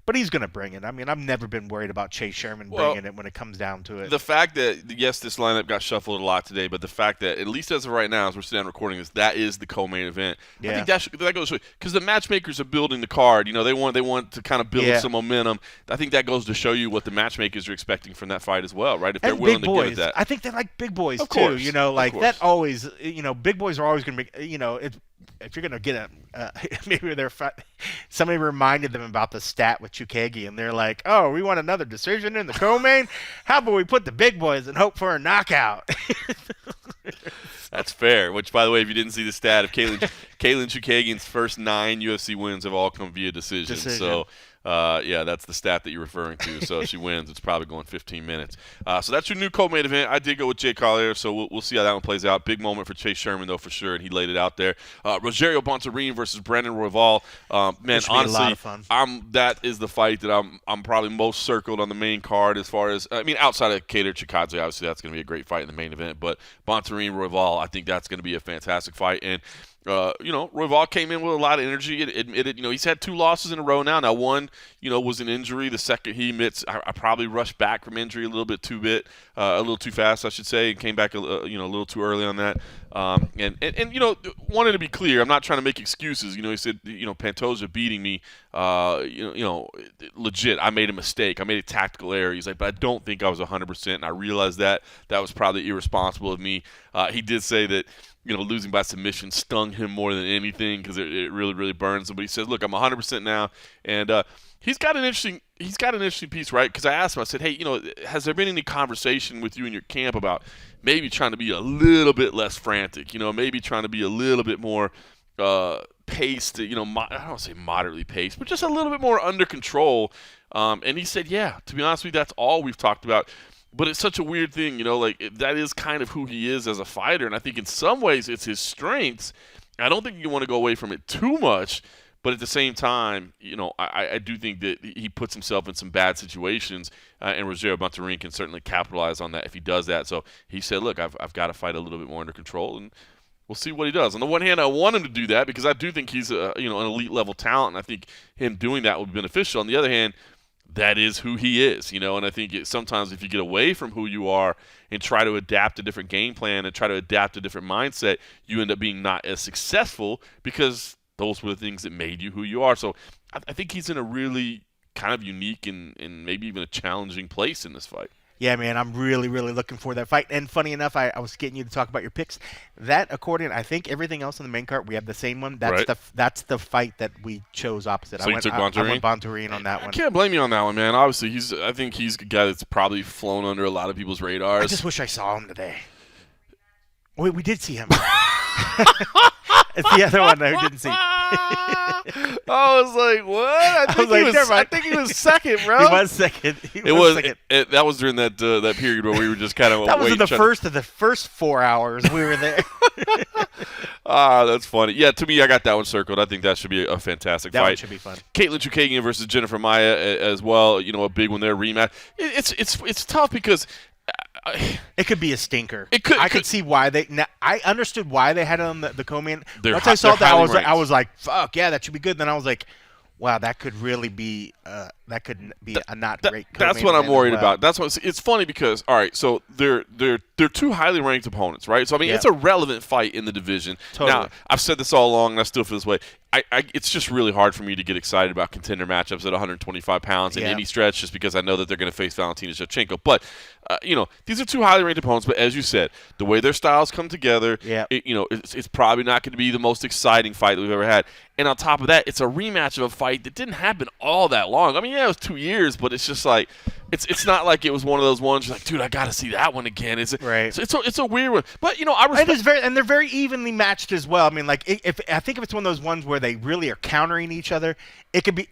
but he's going to bring it. I mean, I've never been worried about Chase Sherman bringing it when it comes down to it. The fact that, yes, this lineup got shuffled a lot today, but the fact that, at least as of right now, as we're sitting down recording this, that is the co-main event. Yeah. I think that goes because the matchmakers are building the card. They want to kind of build some momentum. I think that goes to show you what the matchmakers are expecting from that fight as well, right? If they're willing to give it that. I think they like big boys, too. That always, big boys are always going to be, if you're going to get maybe somebody reminded them about the stat with Chookagian, and they're like, oh, we want another decision in the co-main? How about we put the big boys and hope for a knockout? That's fair, which, by the way, if you didn't see the stat of Katlyn Chookagian's first 9 UFC wins have all come via decision. So, that's the stat that you're referring to. So if she wins, it's probably going 15 minutes. So that's your new co-main event. I did go with Jay Collier, so we'll see how that one plays out. Big moment for Chase Sherman, though, for sure, and he laid it out there. Rogerio Bontri versus Brandon Royval. Man, honestly, a lot of fun. That is the fight that I'm probably most circled on the main card as far as, outside of Katlyn Chookagian, obviously that's going to be a great fight in the main event, but Bontri and Royval, I think that's going to be a fantastic fight. And Royval came in with a lot of energy. Admitted, he's had 2 losses in a row now. Now, one, was an injury. The second, he admits, I probably rushed back from injury a little too fast, I should say, and came back a little too early on that. And wanted to be clear, I'm not trying to make excuses. He said, Pantoja beating me, legit, I made a mistake. I made a tactical error. He's like, but I don't think I was 100%, and I realized that was probably irresponsible of me. He did say that, losing by submission stung him more than anything because it really, really burns him. But he says, look, I'm 100% now. And he's got an interesting piece, right? Because I asked him, I said, hey, has there been any conversation with you in your camp about maybe trying to be a little bit less frantic, maybe trying to be a little bit more paced, I don't want to say moderately paced, but just a little bit more under control. And he said, yeah, to be honest with you, that's all we've talked about. But it's such a weird thing, that is kind of who he is as a fighter. And I think in some ways it's his strengths. I don't think you want to go away from it too much. But at the same time, I do think that he puts himself in some bad situations. And Rogerio Bontri can certainly capitalize on that if he does that. So he said, look, I've got to fight a little bit more under control. And we'll see what he does. On the one hand, I want him to do that because I do think he's an elite level talent. And I think him doing that would be beneficial. On the other hand, that is who he is, and I think sometimes if you get away from who you are and try to adapt a different game plan and try to adapt a different mindset, you end up being not as successful because those were the things that made you who you are. So I think he's in a really kind of unique and maybe even a challenging place in this fight. Yeah, man, I'm really, really looking for that fight. And funny enough, I was getting you to talk about your picks. That accordion, I think everything else in the main card, we have the same one. That's right. That's the fight that we chose opposite. So you took Bontri? I went Bontri on that one. I can't blame you on that one, man. Obviously, I think he's a guy that's probably flown under a lot of people's radars. I just wish I saw him today. Wait, we did see him. It's the other one that we didn't see. I was like, what? I think he was second, bro. He was second. That was during that period where we were just kind of that was in the first 4 hours we were there. That's funny. Yeah, to me, I got that one circled. I think that should be a fantastic fight. That one should be fun. Katlyn Chookagian versus Jennifer Maia as well. A big one there, rematch. It's tough because it could be a stinker. I could see why they. Now, I understood why they had it on the co-main. Once I saw that, I was like, "Fuck yeah, that should be good." Then I was like, "Wow, that could really be a not great." That's what I'm worried about. That's what it's funny because all right, so they're two highly ranked opponents, right? So I mean, it's a relevant fight in the division. Totally. Now I've said this all along, and I still feel this way. It's just really hard for me to get excited about contender matchups at 125 pounds in any stretch, just because I know that they're going to face Valentina Shevchenko. But these are two highly ranked opponents. But as you said, the way their styles come together, it's probably not going to be the most exciting fight that we've ever had. And on top of that, it's a rematch of a fight that didn't happen all that long. I mean, yeah, it was 2 years, but it's just like it's not like it was one of those ones you're like, dude, I got to see that one again. Right. So it's a weird one. But I respect. And they're very evenly matched as well. I mean, like if it's one of those ones where they really are countering each other, it could be.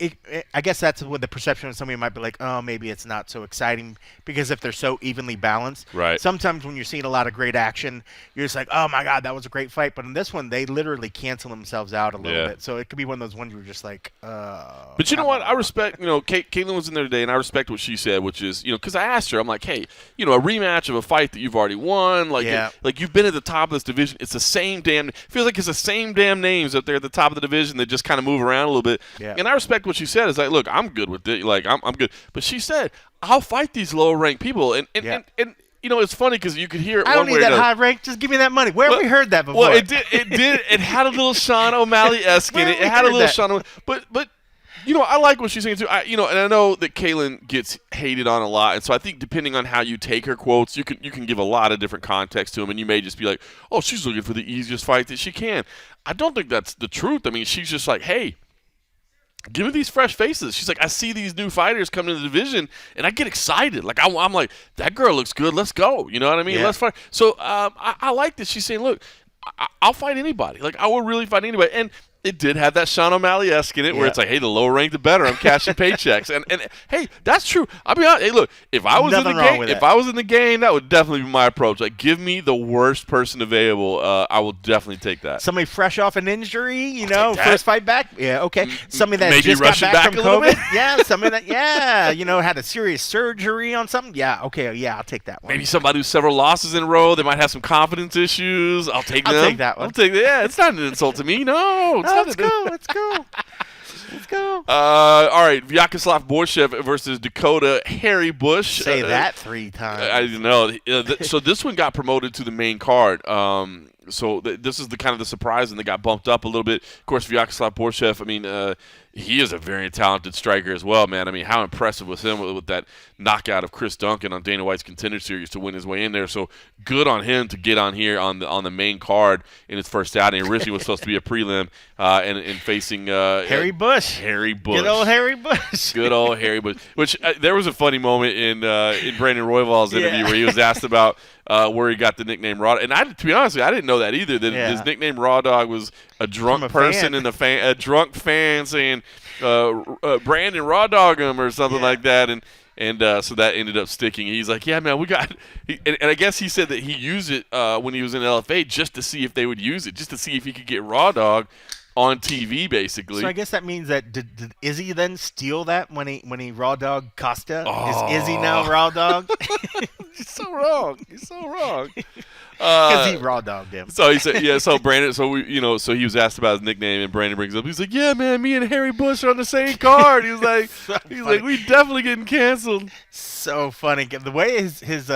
I guess that's what the perception of somebody might be like. Oh, maybe it's not so exciting because if they're so evenly balanced. Right. Sometimes when you're seeing a lot of great action, you're just like, oh my god, that was a great fight. But in this one, they literally cancel themselves out a little bit. So it could be one of those ones where you're just like, But you know what? I respect. Katlyn was in there today, and I respect what she said, which is, because I asked her, I'm like, hey, a rematch of a fight that you've already won, like you've been at the top of this division. It's the same damn. Feels like it's the same damn names up there at the top of the division that just kind of move around a little bit. Yeah. And I respect what she said. It's like, look, I'm good with it. Like I'm good. But she said, I'll fight these lower ranked people, and it's funny because you could hear it. I don't need that high rank. Just give me that money. Where have we heard that before? Well, it did. It had a little Sean O'Malley-esque in it. It had a little Sean. But I like what she's saying too. And I know that Katlyn gets hated on a lot, and so I think depending on how you take her quotes, you can give a lot of different context to them, and you may just be like, oh, she's looking for the easiest fight that she can. I don't think that's the truth. I mean, she's just like, hey, give me these fresh faces. She's like, I see these new fighters coming to the division, and I get excited. Like I'm like, that girl looks good. Let's go. You know what I mean? Yeah. Let's fight. So I like this. She's saying, look, I'll fight anybody. Like I will really fight anybody. And it did have that Sean O'Malley-esque in it, where it's like, hey, the lower rank, the better. I'm cashing paychecks, and hey, that's true. I'll be honest. Hey, look, if I was in the game, that would definitely be my approach. Like, give me the worst person available. I will definitely take that. Somebody fresh off an injury, first fight back. Yeah, okay. Somebody that maybe just got back from COVID. Yeah, somebody that had a serious surgery on something. Yeah, okay, yeah, I'll take that one. Maybe somebody who's several losses in a row. They might have some confidence issues. I'll take that one. I'll take that. Yeah, it's not an insult to me. No. Let's go. All right, Vyacheslav Borshev versus Dakota Harry Bush. Say that 3 times. I know. So this one got promoted to the main card. So this is the kind of the surprise, and they got bumped up a little bit. Of course, Vyacheslav Borshev, I mean, he is a very talented striker as well, man. I mean, how impressive was him with that knockout of Chris Duncan on Dana White's Contender Series to win his way in there. So good on him to get on here on the main card in his first outing. Originally was supposed to be a prelim and facing Harry Bush. Harry Bush. Good old Harry Bush. Good old Harry Bush. Which there was a funny moment in Brandon Royval's interview where he was asked about where he got the nickname Raw. And to be honest, I didn't know that either. That his nickname Raw Dog was a drunk person in a drunk fan saying Brandon Raw Dog him or something like that. And so that ended up sticking. He's like, yeah, man, we got and I guess he said that he used it when he was in LFA just to see if they would use it, just to see if he could get Raw Dog on TV, basically. So I guess that means that did Izzy then steal that when he Raw Dog Costa? Is Izzy now Raw Dog? He's so wrong. He's so wrong. Because he Raw Dogged him. So he said, yeah. So Brandon, so he was asked about his nickname, and Brandon brings up. He's like, yeah, man, me and Harry Bush are on the same card. He was like, we definitely getting canceled. So funny. The way his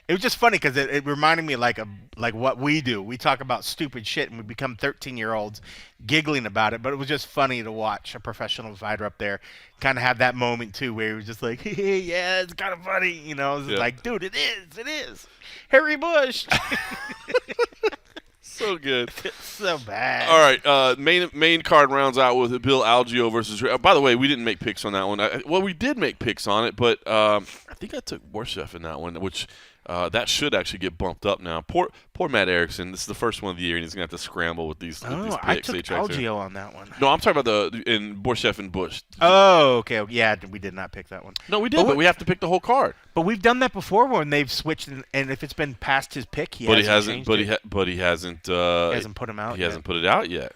it was just funny because it reminded me like what we do. We talk about stupid shit and we become 13-year-olds giggling about it. But it was just funny to watch a professional fighter up there kind of have that moment too, where he was just like, hey, yeah, it's kind of funny, It was like, dude, it is Harry Bush. So good. So bad. All right, main card rounds out with Bill Algeo versus. By the way, we didn't make picks on that one. We did make picks on it, but I think I took Warsheff in that one, which. That should actually get bumped up now. Poor Matt Erickson. This is the first one of the year, and he's going to have to scramble with these picks. I took Algeo on that one. No, I'm talking about in Borsheff and Bush. Oh, okay. Yeah, we did not pick that one. No, we did, but we have to pick the whole card. But we've done that before when they've switched, and if it's been past his pick, he hasn't put him out. He hasn't put it out yet.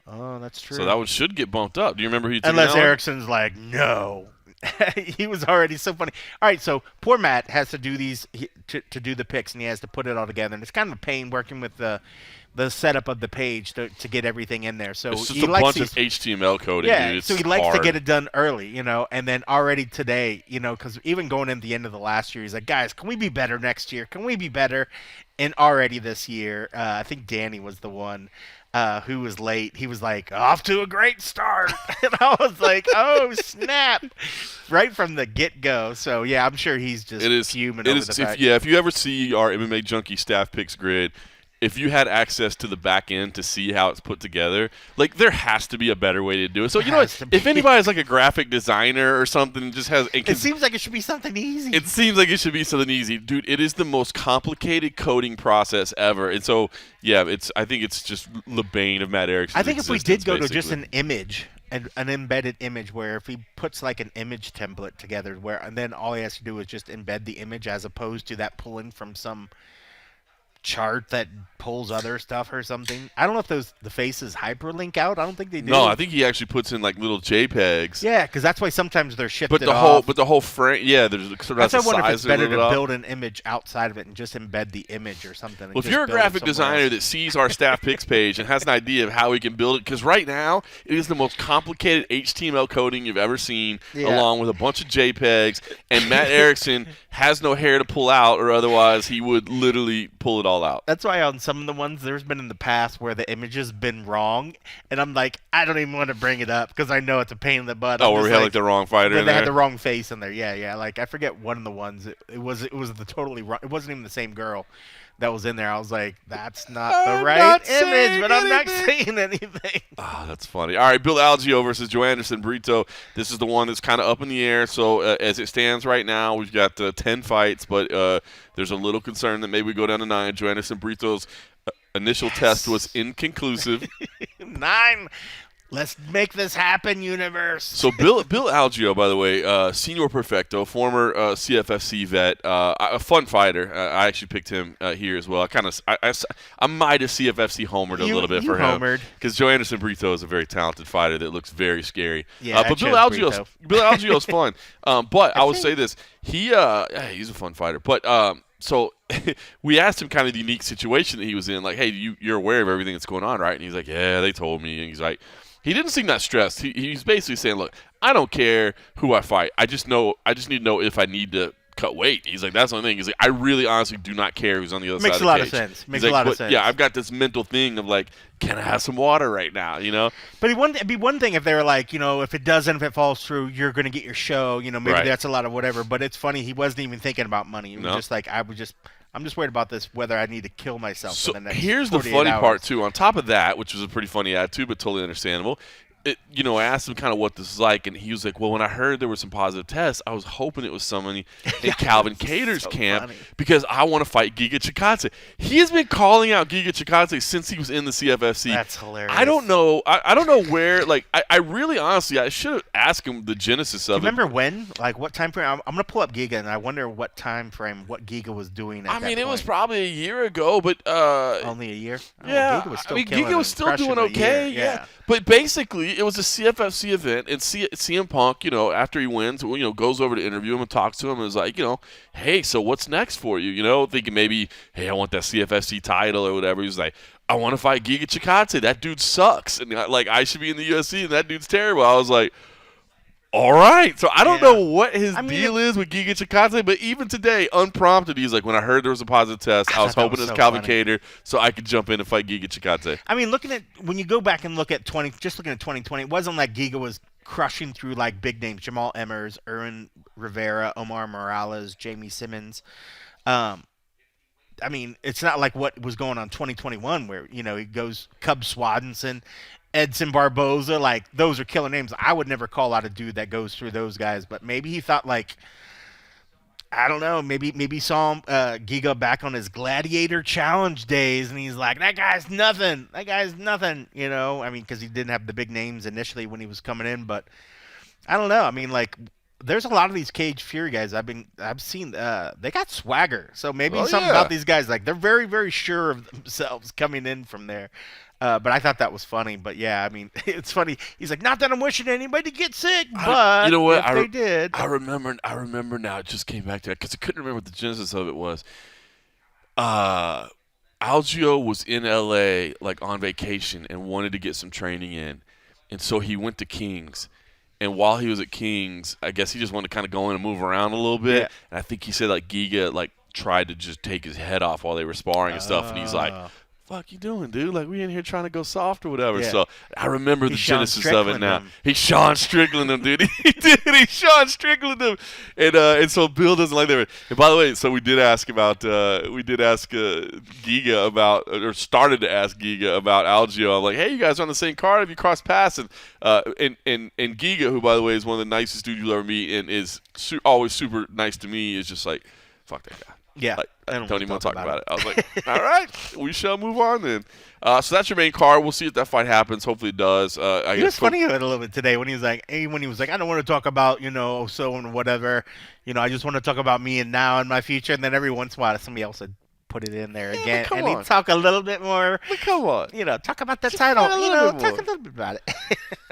Oh, that's true. So that one should get bumped up. Do you remember who you took? Unless Erickson's like, no. He was already so funny. All right, so poor Matt has to do these to do the picks, and he has to put it all together. And it's kind of a pain working with the setup of the page to get everything in there. So it's just a bunch of HTML coding. Yeah, dude. so he likes to get it done early, and then already today, because even going into the end of the last year, he's like, guys, can we be better next year? Can we be better? And already this year, I think Danny was the one. Who was late, he was like, off to a great start. And I was like, oh, snap. Right from the get-go. So, yeah, I'm sure he's just fuming over the fact. If you ever see our MMA Junkie staff picks grid, if you had access to the back end to see how it's put together, like there has to be a better way to do it. So if anybody's like a graphic designer or something, just has it seems like it should be something easy. It seems like it should be something easy, dude. It is the most complicated coding process ever, and so I think it's just the bane of Matt Erickson's I think if we did go basically. to just an image. An embedded image where if he puts like an image template together and then all he has to do is just embed the image as opposed to that pulling from some chart that pulls other stuff or something. I don't know if the faces hyperlink out. I don't think they do. No, I think he actually puts in like little JPEGs. Yeah, because that's why sometimes they're shifted off. But the whole frame, there's sort of that's why I wonder if it's better to build an image outside of it and just embed the image or something. Well, if you're a graphic designer that sees our staff picks page and has an idea of how we can build it, because right now it is the most complicated HTML coding you've ever seen, along with a bunch of JPEGs, and Matt Erickson has no hair to pull out, or otherwise he would literally pull it all out. That's why on some of the ones there's been in the past where the image has been wrong, and I'm like, I don't even want to bring it up because I know it's a pain in the butt. Oh, where we had like the wrong fighter in there? They had the wrong face in there. Yeah. Like I forget one of the ones. It was the totally wrong. It wasn't even the same girl that was in there. I was like, that's not the right image, but I'm not saying anything. Oh, that's funny. All right, Bill Algeo versus Joanderson Brito. This is the one that's kind of up in the air. So as it stands right now, we've got 10 fights, but there's a little concern that maybe we go down to 9. Joanderson Brito's initial test was inconclusive. 9. Let's make this happen, universe. So Bill Algeo, by the way, senior perfecto, former CFFC vet, a fun fighter. I actually picked him here as well. I might have CFFC homered a little bit for him because Joanderson Brito is a very talented fighter that looks very scary. Yeah, but Bill Algeo's fun. But I will say this: he's a fun fighter. But so we asked him kind of the unique situation that he was in. Like, hey, you're aware of everything that's going on, right? And he's like, yeah, they told me. And he's like. He didn't seem that stressed. He's basically saying, look, I don't care who I fight. I just need to know if I need to cut weight. He's like, that's the only thing. He's like, I really honestly do not care who's on the other side of the cage. Makes a lot of sense. Makes a lot of sense. Yeah, I've got this mental thing of like, can I have some water right now? But it'd be one thing if they were like, if it doesn't, if it falls through, you're going to get your show. Maybe that's a lot of whatever. But it's funny. He wasn't even thinking about money. He was just like, I'm just worried about this, whether I need to kill myself for the next 48 here's the funny hours. part, too. On top of that, which was a pretty funny attitude, but totally understandable, I asked him kind of what this is like, and he was like, well, when I heard there were some positive tests, I was hoping it was someone in Calvin Kattar's camp because I want to fight Giga Chikadze. He has been calling out Giga Chikadze since he was in the CFFC. That's hilarious. I don't know. I don't know where. Like, I really, honestly, I should have asked him the genesis of it. Remember when? Like, what time frame? I'm going to pull up Giga, and I wonder what time frame, what Giga was doing at that point. It was probably a year ago, but only a year? Yeah. Giga was still Giga was still doing okay. Yeah. But basically, it was a CFFC event, and CM Punk, after he wins, goes over to interview him and talks to him and is like, hey, so what's next for you? Thinking maybe, hey, I want that CFFC title or whatever. He's like, I want to fight Giga Chikadze. That dude sucks. And I should be in the UFC, and that dude's terrible. I was like, all right. So I don't know what his deal is with Giga Chikadze, but even today, unprompted, he's like, when I heard there was a positive test, I was hoping it was Calvin Kattar so I could jump in and fight Giga Chikadze. When you go back and look at 2020, it wasn't like Giga was crushing through like big names, Jamal Emmers, Erwin Rivera, Omar Morales, Jamie Simmons. It's not like what was going on 2021 where, he goes Cub Swadinson, Edson Barboza, like those are killer names. I would never call out a dude that goes through those guys, but maybe he thought like, I don't know, maybe saw him, Giga back on his Gladiator Challenge days, and he's like, that guy's nothing, because he didn't have the big names initially when he was coming in, but I don't know. There's a lot of these Cage Fury guys I've seen, they got swagger, so maybe something about these guys, like they're very, very sure of themselves coming in from there. But I thought that was funny. But yeah, it's funny. He's like, not that I'm wishing anybody to get sick, but if they did. I remember now. It just came back to it because I couldn't remember what the genesis of it was. Algio was in L.A. like on vacation and wanted to get some training in, and so he went to King's. And while he was at King's, I guess he just wanted to kind of go in and move around a little bit. Yeah. And I think he said like Giga tried to just take his head off while they were sparring and stuff, and he's like, fuck you doing, dude? Like, we in here trying to go soft or whatever. Yeah. So I remember the genesis of it now. He Sean Strickland him, dude. He did. He Sean Strickland him. And so Bill doesn't like that. And by the way, so we did ask Giga about, or started to ask Giga about Algio. I'm like, hey, you guys are on the same card. Have you crossed paths? And Giga, who, by the way, is one of the nicest dudes you'll ever meet and is always super nice to me, is just like, fuck that guy. Yeah. I don't even want to talk about it. I was like, all right, we shall move on then. So that's your main card. We'll see if that fight happens. Hopefully it does. It was funny a little bit today when he was like, I don't want to talk about, so and whatever. I just want to talk about me and now and my future. And then every once in a while somebody else would put it in there again. And he'd talk a little bit more. But come on. Talk about the title. Talk a little bit about it.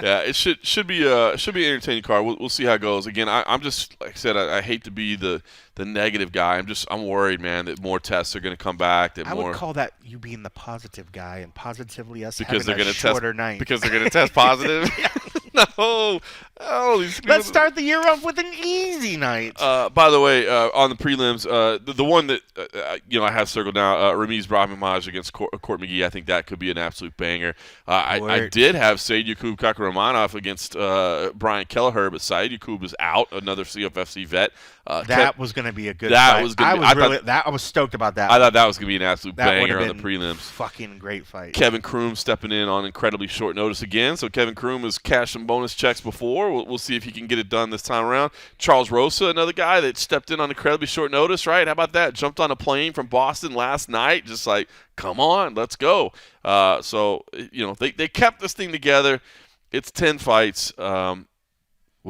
Yeah, it should be an entertaining card. We'll see how it goes. Again, I'm just, like I said, I hate to be the negative guy. I'm worried, man, that more tests are going to come back. I would call that you being the positive guy and positively us because having a shorter night. Because they're going to test positive? No. Let's start the year off with an easy night. By the way, on the prelims, the one that I have circled now, Ramiz Brahimaj against Court McGee. I think that could be an absolute banger. I did have Said Yakub Kakramanov against Brian Kelleher, but Said Yakub is out, another CFFC vet. That was going to be a good fight. I was stoked about that. I thought that was going to be an absolute banger on the prelims. Fucking great fight. Kevin Kroom stepping in on incredibly short notice again. So Kevin Kroom has cashed some bonus checks before. We'll see if he can get it done this time around. Charles Rosa, another guy that stepped in on incredibly short notice, right? How about that? Jumped on a plane from Boston last night. Just like, come on, let's go. So they kept this thing together. It's 10 fights. We'll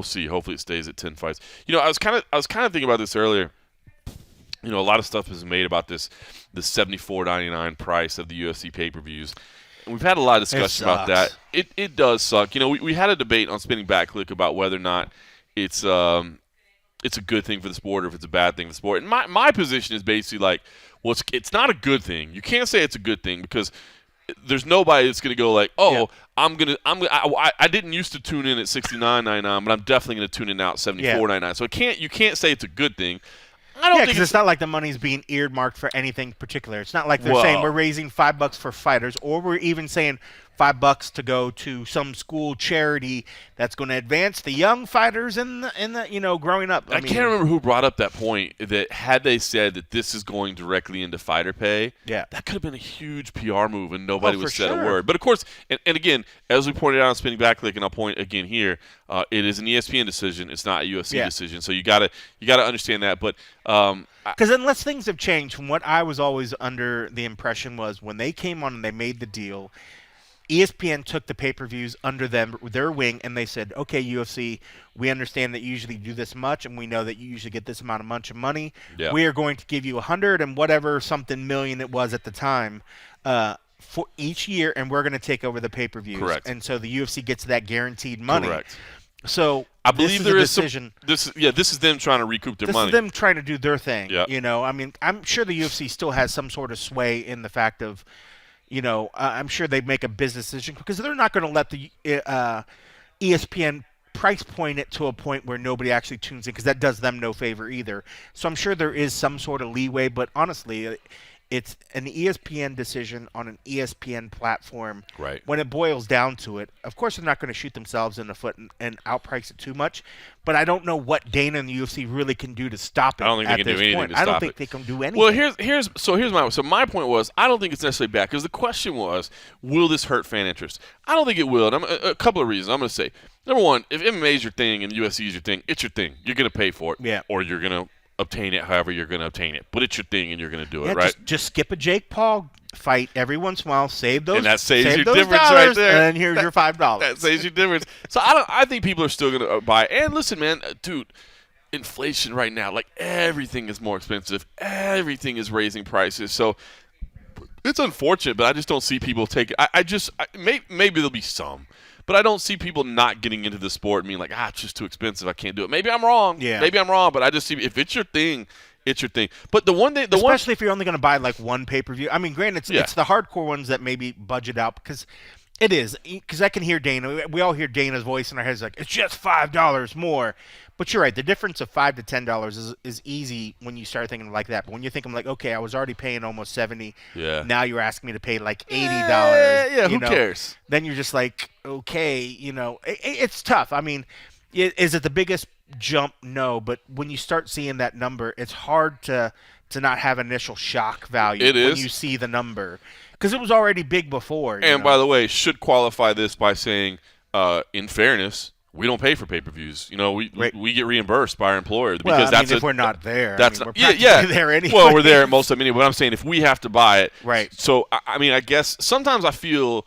see. Hopefully it stays at 10 fights. I was kind of thinking about this earlier. A lot of stuff is made about the $74.99 price of the UFC pay-per-views. And we've had a lot of discussion about that. It does suck. We had a debate on Spinning Back Click about whether or not it's a good thing for the sport or if it's a bad thing for the sport. And my position is basically like, well, it's not a good thing. You can't say it's a good thing because there's nobody that's going to go like, oh, yeah. I didn't used to tune in at $69.99, but I'm definitely going to tune in now at $74.99. So you can't say it's a good thing. I don't think because it's not like the money's being earmarked for anything particular. It's not like they're Well- saying we're raising $5 for fighters, or we're even saying $5 to go to some school charity that's going to advance the young fighters in the growing up. I can't remember who brought up that point that had they said that this is going directly into fighter pay, Yeah. that could have been a huge PR move and nobody would for said a sure. word. But of course, and again, as we pointed out on Spinning Backlick, and I'll point again here, it is an ESPN decision. It's not a UFC decision. So you gotta understand that. But Because unless things have changed from what I was always under the impression was when they came on and they made the deal, ESPN took the pay-per-views under their wing, and they said, okay, UFC, we understand that you usually do this much, and we know that you usually get this amount of money. Yeah. We are going to give you 100 and whatever something million it was at the time for each year, and we're going to take over the pay-per-views. Correct. And so the UFC gets that guaranteed money. correct. So I believe this there is is a some. decision. This is them trying to recoup their This money. is them trying to do their thing. Yeah. I mean, I'm sure the UFC still has some sort of sway in the fact of, I'm sure they make a business decision because they're not going to let the ESPN price point it to a point where nobody actually tunes in because that does them no favor either. So I'm sure there is some sort of leeway, but honestly, it's an ESPN decision on an ESPN platform. Right. When it boils down to it, of course they're not going to shoot themselves in the foot and outprice it too much. But I don't know what Dana and the UFC really can do to stop it. I don't think they can do anything point. to I don't stop think it. they can do anything. Well, here's my point was I don't think it's necessarily bad because the question was, will this hurt fan interest? I don't think it will. And a couple of reasons. I'm going to say, number one, if MMA is your thing and UFC is your thing, it's your thing. You're going to pay for it. Yeah. Or you're going to obtain it however you're going to obtain it. But it's your thing and you're going to do it, Yeah, right? just skip a Jake Paul fight every once in a while. Save those. And that saves save your those difference dollars, right there. And then here's your $5. That saves you difference. So I think people are still going to buy. And listen, man, dude, inflation right now, like everything is more expensive. Everything is raising prices. So it's unfortunate, but I just don't see people take it. Maybe there'll be some. But I don't see people not getting into the sport and being like, it's just too expensive. I can't do it. Maybe I'm wrong. Yeah. Maybe I'm wrong. But I just see if it's your thing, it's your thing. But Especially if you're only going to buy like one pay-per-view. I mean, granted, Yeah. it's the hardcore ones that maybe budget out because it is. Because I can hear Dana. We all hear Dana's voice in our heads like, it's just $5 more. But you're right. The difference of $5 to $10 is easy when you start thinking like that. But when you think, I'm like, okay, I was already paying almost $70. Yeah. Now you're asking me to pay like $80. Yeah, who you know? cares? Then you're just like, okay, it's tough. I mean, is it the biggest jump? No, but when you start seeing that number, it's hard to not have initial shock value It when is. you see the number because it was already big before. And by the way, should qualify this by saying, in fairness, we don't pay for pay-per-views. We get reimbursed by our employer because if we're not there, That's we're yeah. practically there anyway. Well, we're there at most of them anyway. But I'm saying if we have to buy it, Right. So I mean, I guess sometimes I feel.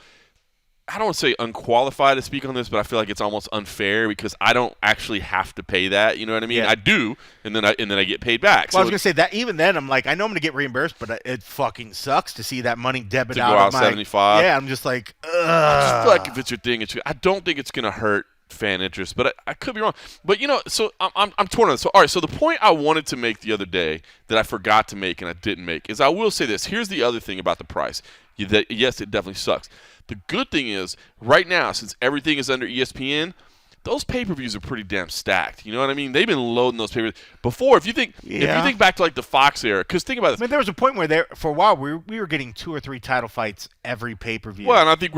I don't want to say unqualified to speak on this, but I feel like it's almost unfair because I don't actually have to pay that. You know what I mean? Yeah. I do, and then I get paid back. Well, I was gonna say that even then, I'm like, I know I'm gonna get reimbursed, but it fucking sucks to see that money debit To out go of out my 75. Yeah, I'm just like, I just feel like if it's your thing, I don't think it's gonna hurt fan interest, but I could be wrong. But so I'm torn on this. So all right, so the point I wanted to make the other day that I forgot to make and I didn't make is I will say this. Here's the other thing about the price. Yes, it definitely sucks. The good thing is right now, since everything is under ESPN, those pay-per-views are pretty damn stacked. You know what I mean? They've been loading those pay-per-views. Before, if you think back to like the Fox era, because think about this. I mean, there was a point where for a while we were getting 2 or 3 title fights every pay-per-view. Well, and I think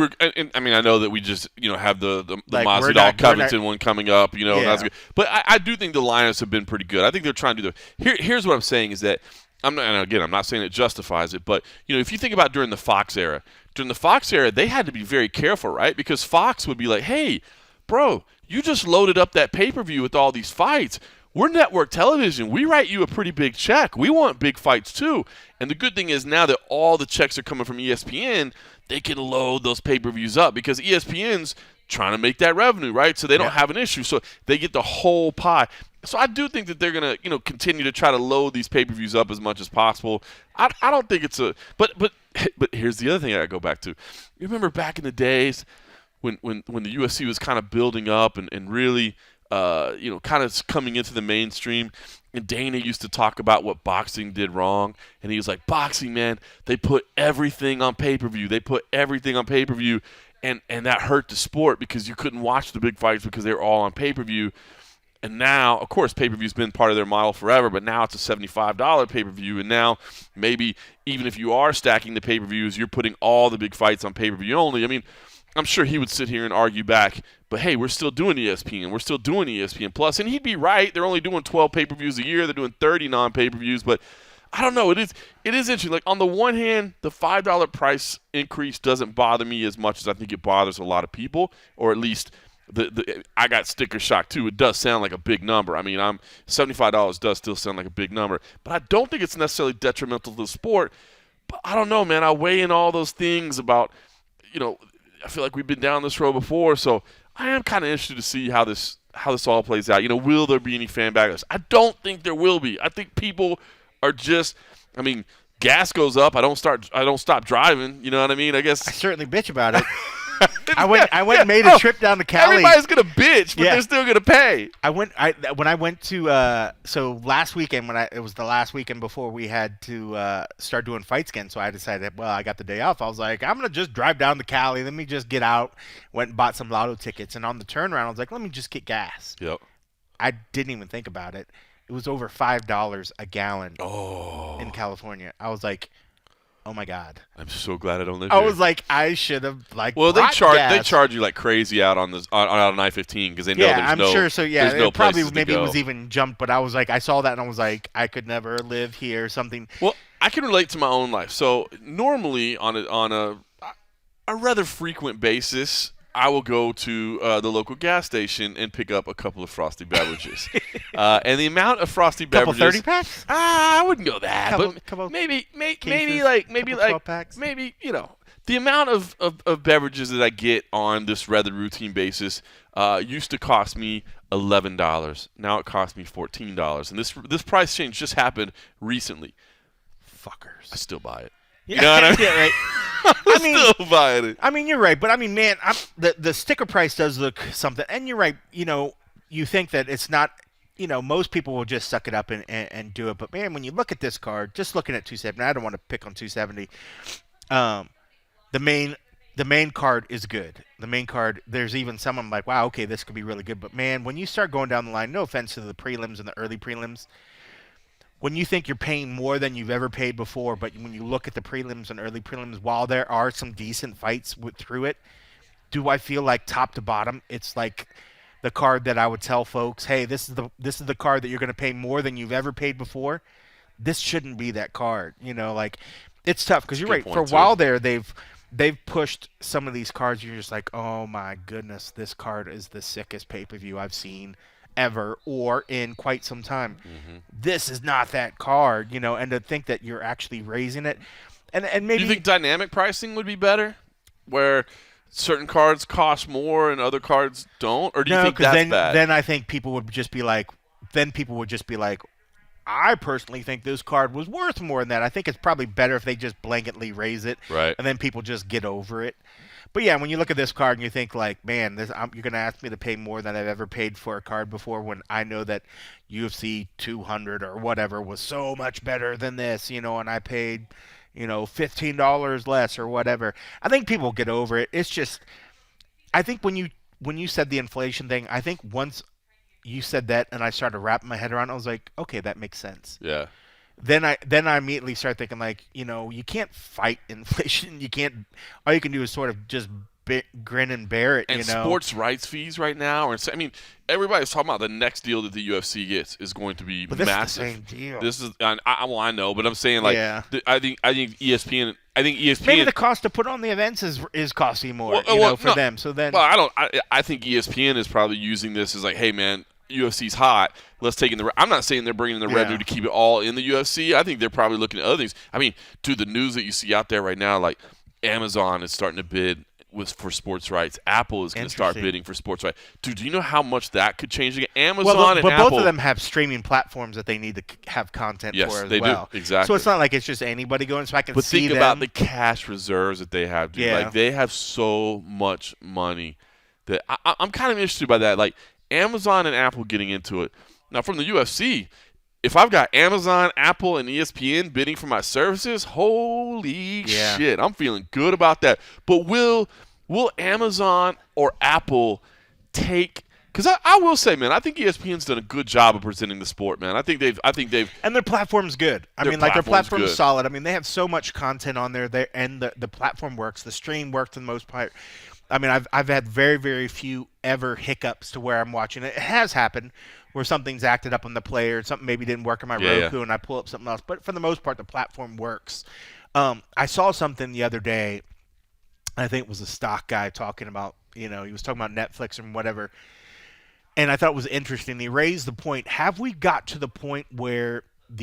I mean, I know that we just have the Like, Masvidal Covington one coming up. And that's Yeah. good. But I do think the lineups have been pretty good. I think they're trying to do Here's what I'm saying is that I'm not saying it justifies it, but if you think about during the Fox era, they had to be very careful, right? Because Fox would be like, "Hey, bro, you just loaded up that pay-per-view with all these fights. We're network television. We write you a pretty big check. We want big fights too." And the good thing is now that all the checks are coming from ESPN, they can load those pay-per-views up because ESPN's trying to make that revenue, right? So they don't have an issue. So they get the whole pie. So I do think that they're going to, continue to try to load these pay-per-views up as much as possible. I don't think it's but here's the other thing I go back to. You remember back in the days when the UFC was kind of building up and really kind of coming into the mainstream, and Dana used to talk about what boxing did wrong, and he was like, "Boxing, man, they put everything on pay-per-view. They put everything on pay-per-view." And that hurt the sport because you couldn't watch the big fights because they were all on pay-per-view. And now, of course, pay-per-view's been part of their model forever, but now it's a $75 pay-per-view. And now maybe even if you are stacking the pay-per-views, you're putting all the big fights on pay-per-view only. I mean, I'm sure he would sit here and argue back, but hey, we're still doing ESPN. We're still doing ESPN Plus. And he'd be right. They're only doing 12 pay-per-views a year. They're doing 30 non-pay-per-views. But I don't know. It is interesting. Like, on the one hand, the $5 price increase doesn't bother me as much as I think it bothers a lot of people, or at least – I got sticker shock too. It does sound like a big number. I mean, $75 does still sound like a big number, but I don't think it's necessarily detrimental to the sport. But I don't know, man. I weigh in all those things about, I feel like we've been down this road before, so I am kind of interested to see how this all plays out. Will there be any fan backlash? I don't think there will be. I think people are just, gas goes up. I don't stop driving. You know what I mean? I guess I certainly bitch about it. I went and made a trip down to Cali. Everybody's gonna bitch, but they're still gonna pay. When I went to so last weekend it was the last weekend before we had to start doing fights again. So I decided, well, I got the day off. I was like, I'm gonna just drive down to Cali. Let me just get out. Went and bought some lotto tickets, and on the turnaround, I was like, let me just get gas. Yep. I didn't even think about it. It was over $5 a gallon. Oh. In California. I was like, oh my God! I'm so glad I don't live here. I was like, I should have Well, they charge you like crazy out on I-15 because they know there's no. Yeah, I'm sure. So yeah, it probably maybe it was even jumped, but I was like, I saw that and I was like, I could never live here. Something. Well, I can relate to my own life. So normally on a rather frequent basis, I will go to the local gas station and pick up a couple of frosty beverages. And the amount of frosty beverages. Couple 30 packs? I wouldn't go that, couple maybe packs. The amount of beverages that I get on this rather routine basis used to cost me $11. Now it costs me $14. And this price change just happened recently. Fuckers. I still buy it. Yeah, you know what I mean? Yeah, right. Still buying it. You're right, but man, the sticker price does look something. And you're right. You think that it's not. Most people will just suck it up and do it. But man, when you look at this card, just looking at 270, I don't want to pick on 270. The main card is good. The main card, there's even some I'm like, wow, okay, this could be really good. But man, when you start going down the line, no offense to the prelims and the early prelims. When you think you're paying more than you've ever paid before, but when you look at the prelims and early prelims, while there are some decent fights through it, do I feel like top to bottom, it's like the card that I would tell folks, hey, this is the card that you're going to pay more than you've ever paid before. This shouldn't be that card. It's tough because you're right. For a while there, they've pushed some of these cards. You're just like, oh my goodness, this card is the sickest pay-per-view I've seen ever or in quite some time. Mm-hmm. This is not that card, and to think that you're actually raising it. And maybe do you think dynamic pricing would be better where certain cards cost more and other cards don't, or do you think that's bad? Then I think people would just be like I personally think this card was worth more than that. I think it's probably better if they just blanketly raise it, right, and then people just get over it. But yeah, when you look at this card and you think like, man, you're going to ask me to pay more than I've ever paid for a card before when I know that UFC 200 or whatever was so much better than this, and I paid, $15 less or whatever. I think people get over it. It's just, I think when you said the inflation thing, I think once you said that and I started wrapping my head around it, I was like, okay, that makes sense. Yeah. Then I immediately start thinking like, you can't fight inflation. You can't. All you can do is sort of just grin and bear it. And sports rights fees right now, everybody's talking about the next deal that the UFC gets is going to be massive. Is the same deal. This is, I know, but I'm saying like, yeah. I think ESPN. Maybe the cost to put on the events is costing more, for them. So then, I think ESPN is probably using this as like, hey man, UFC's hot. Let's take in I'm not saying they're bringing the revenue to keep it all in the UFC. I think they're probably looking at other things. The news that you see out there right now, like Amazon is starting to bid for sports rights. Apple is going to start bidding for sports rights. Dude, do you know how much that could change again? Amazon and Apple. But both of them have streaming platforms that they need to have content for as well. Yes, they do. Exactly. So it's not like it's just anybody going. So I can see them. But think about the cash reserves that they have, dude. Yeah. Like, they have so much money that I'm kind of interested by that. Like, Amazon and Apple getting into it. Now, from the UFC, if I've got Amazon, Apple, and ESPN bidding for my services, holy shit, I'm feeling good about that. But will Amazon or Apple take – Because I will say, man, I think ESPN's done a good job of presenting the sport, man. I think they've and their platform's good. Their platform's solid. I mean, they have so much content on there, and the platform works. The stream works for the most part. I mean, I've had very, very few ever hiccups to where I'm watching it. It has happened where something's acted up on the player, something maybe didn't work on my Roku, and I pull up something else. But for the most part, the platform works. I saw something the other day. I think it was a stock guy talking about, he was talking about Netflix and whatever. And I thought it was interesting. He raised the point, have we got to the point where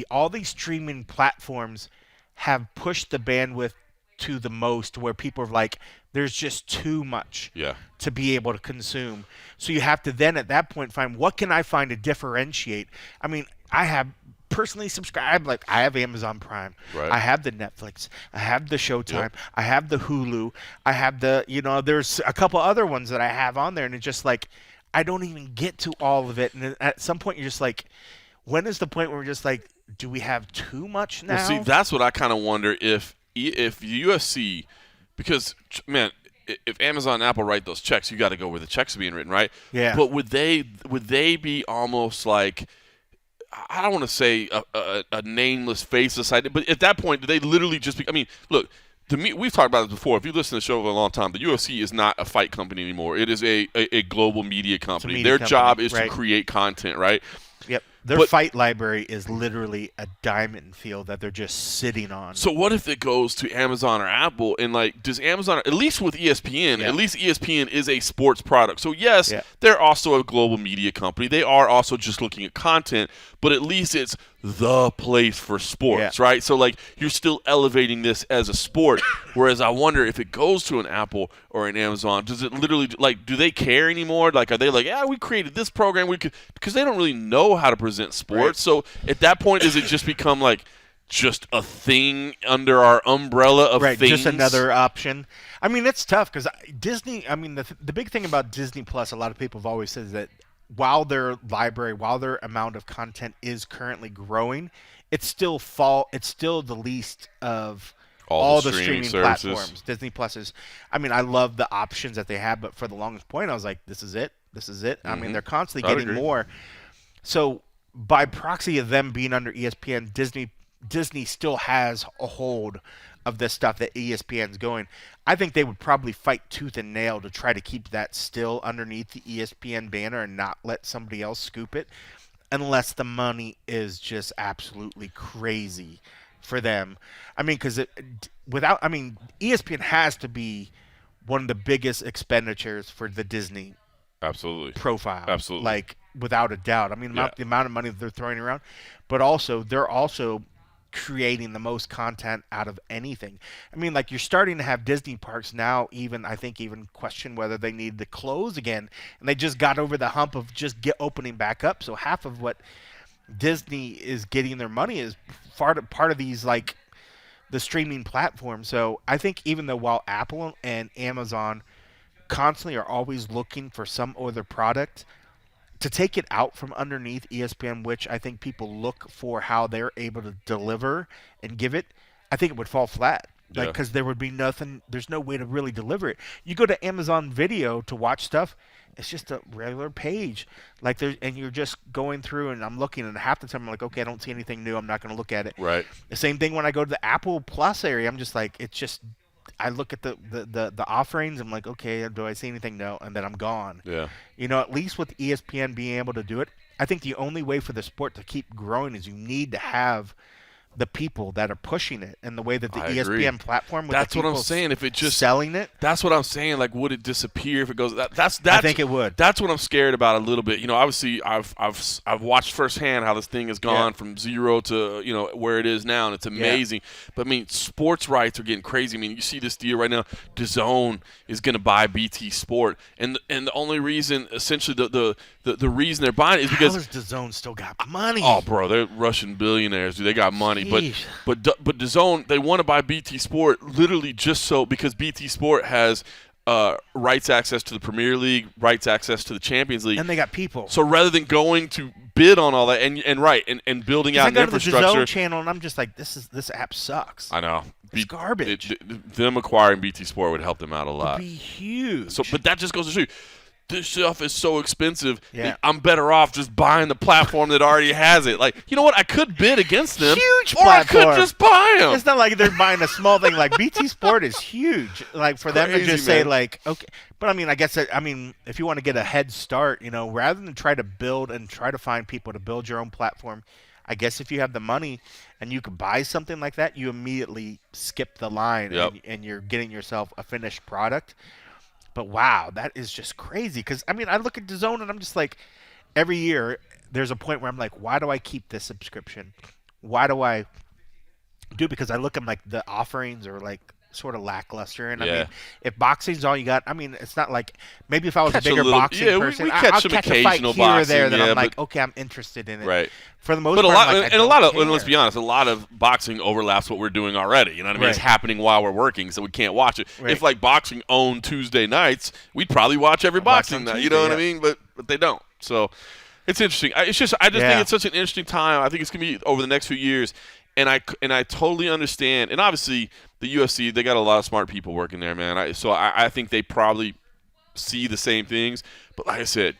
all these streaming platforms have pushed the bandwidth to the most, where people are like, there's just too much to be able to consume. So you have to then at that point find, what can I find to differentiate? I mean, I have personally subscribed, like I have Amazon Prime, I have the Netflix, I have the Showtime, I have the Hulu, I have the, there's a couple other ones that I have on there, and it's just like, I don't even get to all of it. And at some point you're just like, when is the point where we're just like, do we have too much now? Well, see, that's what I kind of wonder if UFC, because, man, if Amazon and Apple write those checks, you got to go where the checks are being written, right? Yeah. But would they be almost like, I don't want to say a nameless, faceless idea, but at that point, do they literally just be – I mean, look, to me, we've talked about this before. If you listen to the show for a long time, the UFC is not a fight company anymore. It is a global media company. Their job is to create content, right? Yep. Their fight library is literally a diamond field that they're just sitting on. So what if it goes to Amazon or Apple, and like, does Amazon, at least with ESPN, at least ESPN is a sports product. So yes, they're also a global media company. They are also just looking at content, but at least it's the place for sports, right? So like, you're still elevating this as a sport. Whereas I wonder if it goes to an Apple or an Amazon, does it literally, like, do they care anymore? Like, are they like, we created this program, because they don't really know how to present sports. Right. So at that point, does it just become like just a thing under our umbrella of things? Just another option. I mean, it's tough because Disney. I mean, the big thing about Disney Plus, a lot of people have always said that while their amount of content is currently growing, it's still the least of all the streaming platforms. Disney Plus is. I mean, I love the options that they have, but for the longest point, I was like, this is it. Mm-hmm. I mean, they're constantly getting more. So by proxy of them being under ESPN, Disney still has a hold of this stuff that ESPN's going. I think they would probably fight tooth and nail to try to keep that still underneath the ESPN banner and not let somebody else scoop it, unless the money is just absolutely crazy for them. I mean, because ESPN has to be one of the biggest expenditures for the Disney profile. Absolutely. Like, without a doubt. I mean, the amount of money that they're throwing around, but also they're also creating the most content out of anything. I mean, like, you're starting to have Disney parks now even question whether they need to close again, and they just got over the hump of just opening back up. So half of what Disney is getting their money is part of these, like, the streaming platform. So I think even though while Apple and Amazon constantly are always looking for some other product, to take it out from underneath ESPN, which I think people look for how they're able to deliver and give it, I think it would fall flat. Like, because there would be nothing, there's no way to really deliver it. You go to Amazon Video to watch stuff, it's just a regular page. Like, and you're just going through, and I'm looking, and half the time I'm like, okay, I don't see anything new, I'm not going to look at it. Right. The same thing when I go to the Apple Plus area, I'm just like, it's just, I look at the offerings, I'm like, okay, do I see anything? No, and then I'm gone. Yeah. At least with ESPN being able to do it, I think the only way for the sport to keep growing is you need to have the people that are pushing it, and the way that the ESPN platform with that's the people what I'm saying. If it just selling it, that's what I'm saying. Like, would it disappear if it goes? That's I think it would. That's what I'm scared about a little bit. Obviously, I've watched firsthand how this thing has gone from zero to where it is now, and it's amazing. But I mean, sports rights are getting crazy. I mean, you see this deal right now. DAZN is going to buy BT Sport, and the only reason, essentially, the reason they're buying it is because how does DAZN still got money? Oh, bro, they're Russian billionaires. Dude, they got money. But DAZN, they want to buy BT Sport literally just because BT Sport has rights access to the Premier League, rights access to the Champions League, and they got people. So rather than going to bid on all that and building out an infrastructure, I go to the DAZN channel and I'm just like, this app sucks. I know. It's garbage. Them acquiring BT Sport would help them out a lot. It'd be huge. So, but that just goes to show you, this stuff is so expensive. Yeah. I'm better off just buying the platform that already has it. Like, you know what? I could bid against them. Huge or platform. I could just buy them. It's not like they're buying a small thing. Like BT Sport is huge. Like for them to Crazy, just say man. like, okay. But I mean, I guess if you want to get a head start, rather than try to build and try to find people to build your own platform, I guess if you have the money and you could buy something like that, you immediately skip the line and you're getting yourself a finished product. But wow, that is just crazy. Because I mean, I look at DAZN and I'm just like, every year there's a point where I'm like, why do I keep this subscription? Why do I do it? Because I look at like the offerings are like sort of lackluster. And I mean, if boxing's all you got, I mean, it's not like maybe if I was a bigger boxing person, we I'll catch some catch a fight occasional here or there boxing, that I'm like, okay, I'm interested in it. Right. For the most But part, and let's be honest, a lot of boxing overlaps what we're doing already. You know what I mean? It's happening while we're working, so we can't watch it. Right. If like boxing owned Tuesday nights, we'd probably watch every boxing night. You know what I mean? But they don't. So it's interesting. I just think it's such an interesting time. I think it's gonna be over the next few years, and I totally understand. And obviously, the UFC, they got a lot of smart people working there, man. I think they probably see the same things. But like I said,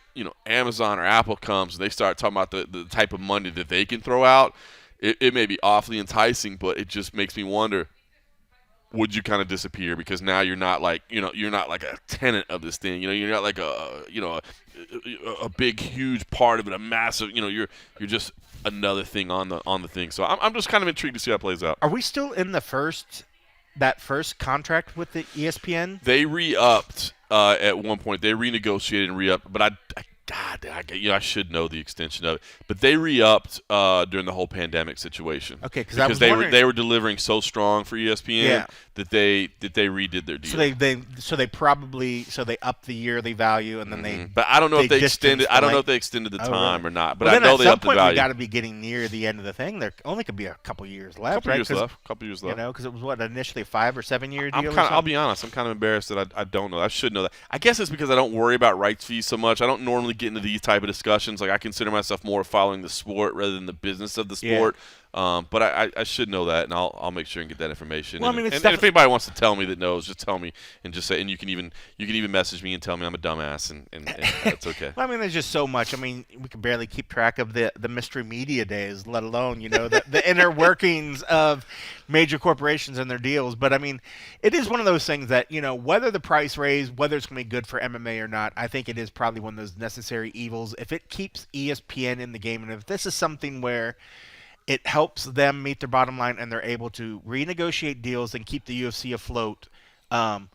Amazon or Apple comes and they start talking about the type of money that they can throw out. It may be awfully enticing, but it just makes me wonder, would you kind of disappear? Because now you're not like, you're not like a tenant of this thing. You're not like a big, huge part of it, a massive, you're just another thing on the thing. So I'm just kind of intrigued to see how it plays out. Are we still in that first contract with the ESPN? They re-upped at one point. They renegotiated and re-upped, but I should know the extension of it. But they re-upped during the whole pandemic situation. Okay, because they were delivering so strong for ESPN that they redid their deal. So they upped the yearly value and then they. But I don't know if they extended. I don't know if they extended the time or not. But I know they upped the value. At some point, we got to be getting near the end of the thing. There only could be a couple years left. Couple years left. Because it was initially a 5 or 7 year deal. I'll be honest. I'm kind of embarrassed that I don't know. I should know that. I guess it's because I don't worry about rights fees so much. I don't normally get into these type of discussions. Like I consider myself more following the sport rather than the business of the sport. But I should know that, and I'll make sure and get that information. Well, and if anybody wants to tell me that knows, just tell me and just say. And you can even message me and tell me I'm a dumbass, and that's okay. Well, I mean, there's just so much. I mean, we can barely keep track of the mystery media days, let alone the inner workings of major corporations and their deals. But I mean, it is one of those things that whether the price raise, whether it's going to be good for MMA or not, I think it is probably one of those necessary evils. If it keeps ESPN in the game, and if this is something where it helps them meet their bottom line and they're able to renegotiate deals and keep the UFC afloat, I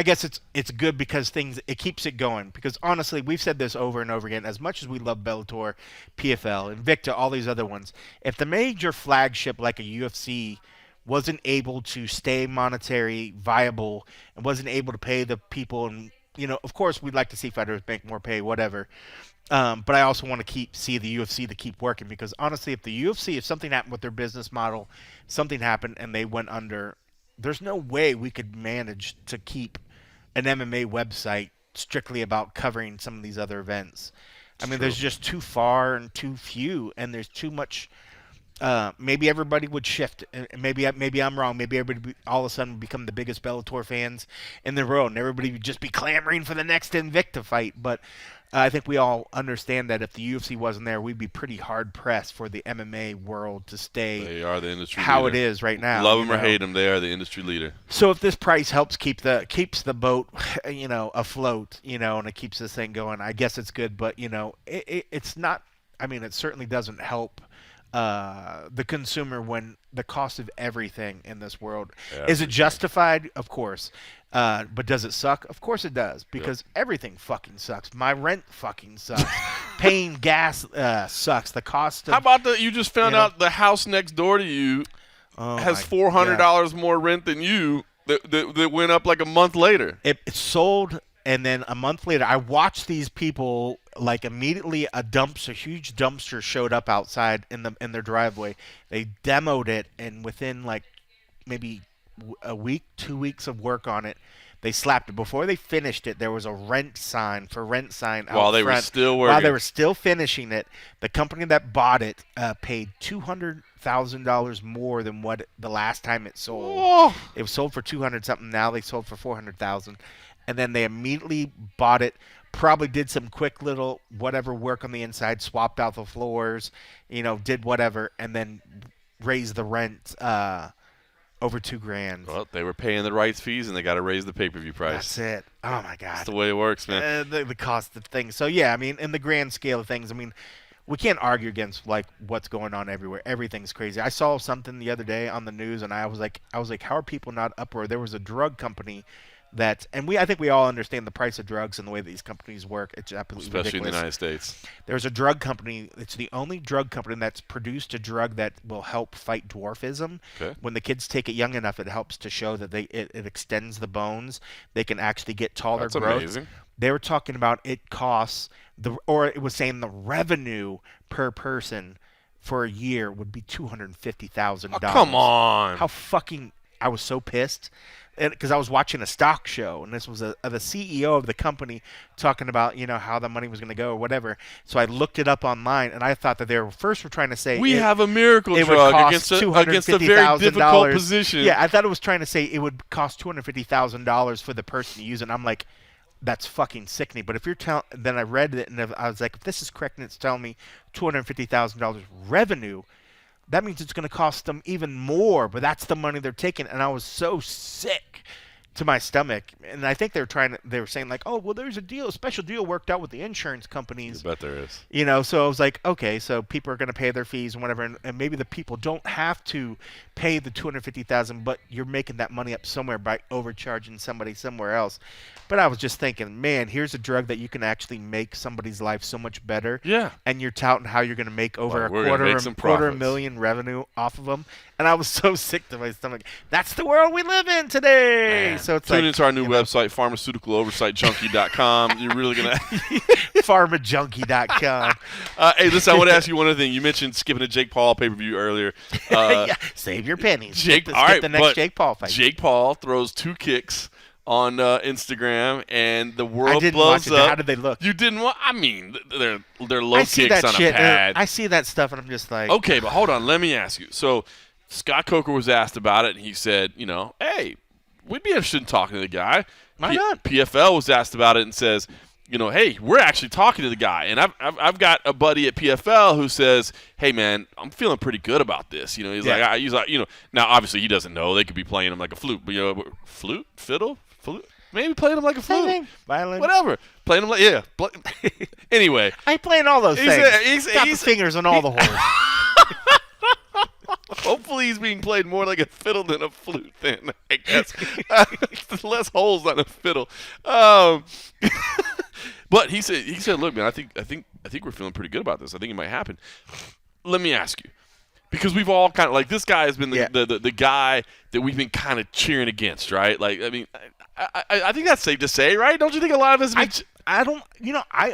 guess it's good because it keeps it going. Because honestly, we've said this over and over again. As much as we love Bellator, PFL, Invicta, all these other ones, if the major flagship like a UFC wasn't able to stay monetary viable and wasn't able to pay the people, and of course we'd like to see fighters make more pay, whatever. But I also want to see the UFC to keep working, because honestly, if something happened with their business model, something happened and they went under, there's no way we could manage to keep an MMA website strictly about covering some of these other events. I mean, there's just too far and too few, and there's too much. Maybe everybody would shift. Maybe I'm wrong. Maybe everybody all of a sudden would become the biggest Bellator fans in the world, and everybody would just be clamoring for the next Invicta fight. But I think we all understand that if the UFC wasn't there, we'd be pretty hard pressed for the MMA world to stay. They are the industry how leader. It is right now. Love them or hate them, they are the industry leader. So if this price helps keeps the boat, afloat, and it keeps this thing going, I guess it's good. But it's not. I mean, it certainly doesn't help the consumer when the cost of everything in this world. Is it justified? Of course. But does it suck? Of course it does, because everything fucking sucks. My rent fucking sucks. Paying gas sucks. The cost of... How about you just found out the house next door to you has $400 more rent than you that went up like a month later? It sold, and then a month later, I watched these people, like immediately a huge dumpster showed up outside in their driveway. They demoed it, and within like maybe a week, 2 weeks of work on it, they slapped it. Before they finished it, there was a rent sign out while they front. were still working. While they were still finishing it, the company that bought it paid $250,000 $200,000 more than what the last time it sold. Oh. It was sold for 200 something. Now they sold for 400,000, and then they immediately bought it. Probably did some quick little whatever work on the inside, swapped out the floors, did whatever, and then raised the rent over $2,000. Well, they were paying the rights fees, and they got to raise the pay-per-view price. That's it. Oh my God. That's the way it works, man. The cost of things. So yeah, I mean, in the grand scale of things, I mean, we can't argue against like what's going on everywhere. Everything's crazy. I saw something the other day on the news, and I was like, how are people not uproar? There was a drug company that, and I think we all understand the price of drugs and the way these companies work. It's absolutely especially ridiculous. in the United States. There's a drug company. It's the only drug company that's produced a drug that will help fight dwarfism. Okay. When the kids take it young enough, it helps to show that it extends the bones. They can actually get taller That's growth. amazing. They were talking about it costs it was saying the revenue per person for a year would be $250,000. Oh, come on. How fucking! I was so pissed. Because I was watching a stock show, and this was the CEO of the company talking about how the money was going to go or whatever. So I looked it up online, and I thought that they were trying to say we have a miracle it drug would against cost a very difficult position. Yeah, I thought it was trying to say it would cost $250,000 for the person to use it. And I'm like, that's fucking sickening. But if you're then I read it, and I was like, if this is correct, and it's telling me $250,000 revenue, that means it's going to cost them even more, but that's the money they're taking. And I was so sick to my stomach. And I think they were saying like, oh, well, there's a special deal worked out with the insurance companies. I bet there is. So I was like, okay, so people are going to pay their fees and whatever. And maybe the people don't have to pay the $250,000, but you're making that money up somewhere by overcharging somebody somewhere else. But I was just thinking, man, here's a drug that you can actually make somebody's life so much better. Yeah. And you're touting how you're going to make over a quarter profits. million revenue off of them. And I was so sick to my stomach. That's the world we live in today. Man. So it's Tune into our new website, pharmaceuticaloversight.junkie.com. You're really going to pharmajunkie.com. Hey, listen, I want to ask you one other thing. You mentioned skipping a Jake Paul pay-per-view earlier. Yeah, save your pennies. Skip the next Jake Paul fight. Jake Paul throws 2 kicks on Instagram, and the world blows watch it. up. How did they look? You didn't watch? I mean, they're low kicks on a pad. I see that stuff, and I'm just like, okay, but hold on. Let me ask you. So Scott Coker was asked about it, and he said, hey, we'd be interested in talking to the guy. Why not? PFL was asked about it and says, hey, we're actually talking to the guy. And I've got a buddy at PFL who says, hey, man, I'm feeling pretty good about this. He's like, now obviously he doesn't know. They could be playing him like a flute. But, flute? Fiddle? Flute? Maybe playing him like a flute. Violin. Whatever. Playing him like, yeah. Anyway. I ain't playing all those things. He's got the fingers on all the holes. Hopefully he's being played more like a fiddle than a flute then, I guess. Less holes on a fiddle. But he said, look, man, I think we're feeling pretty good about this. I think it might happen. Let me ask you. Because we've all kind of, like, this guy has been the guy that we've been kind of cheering against, right? Like, I mean, I think that's safe to say, right? Don't you think a lot of us have been I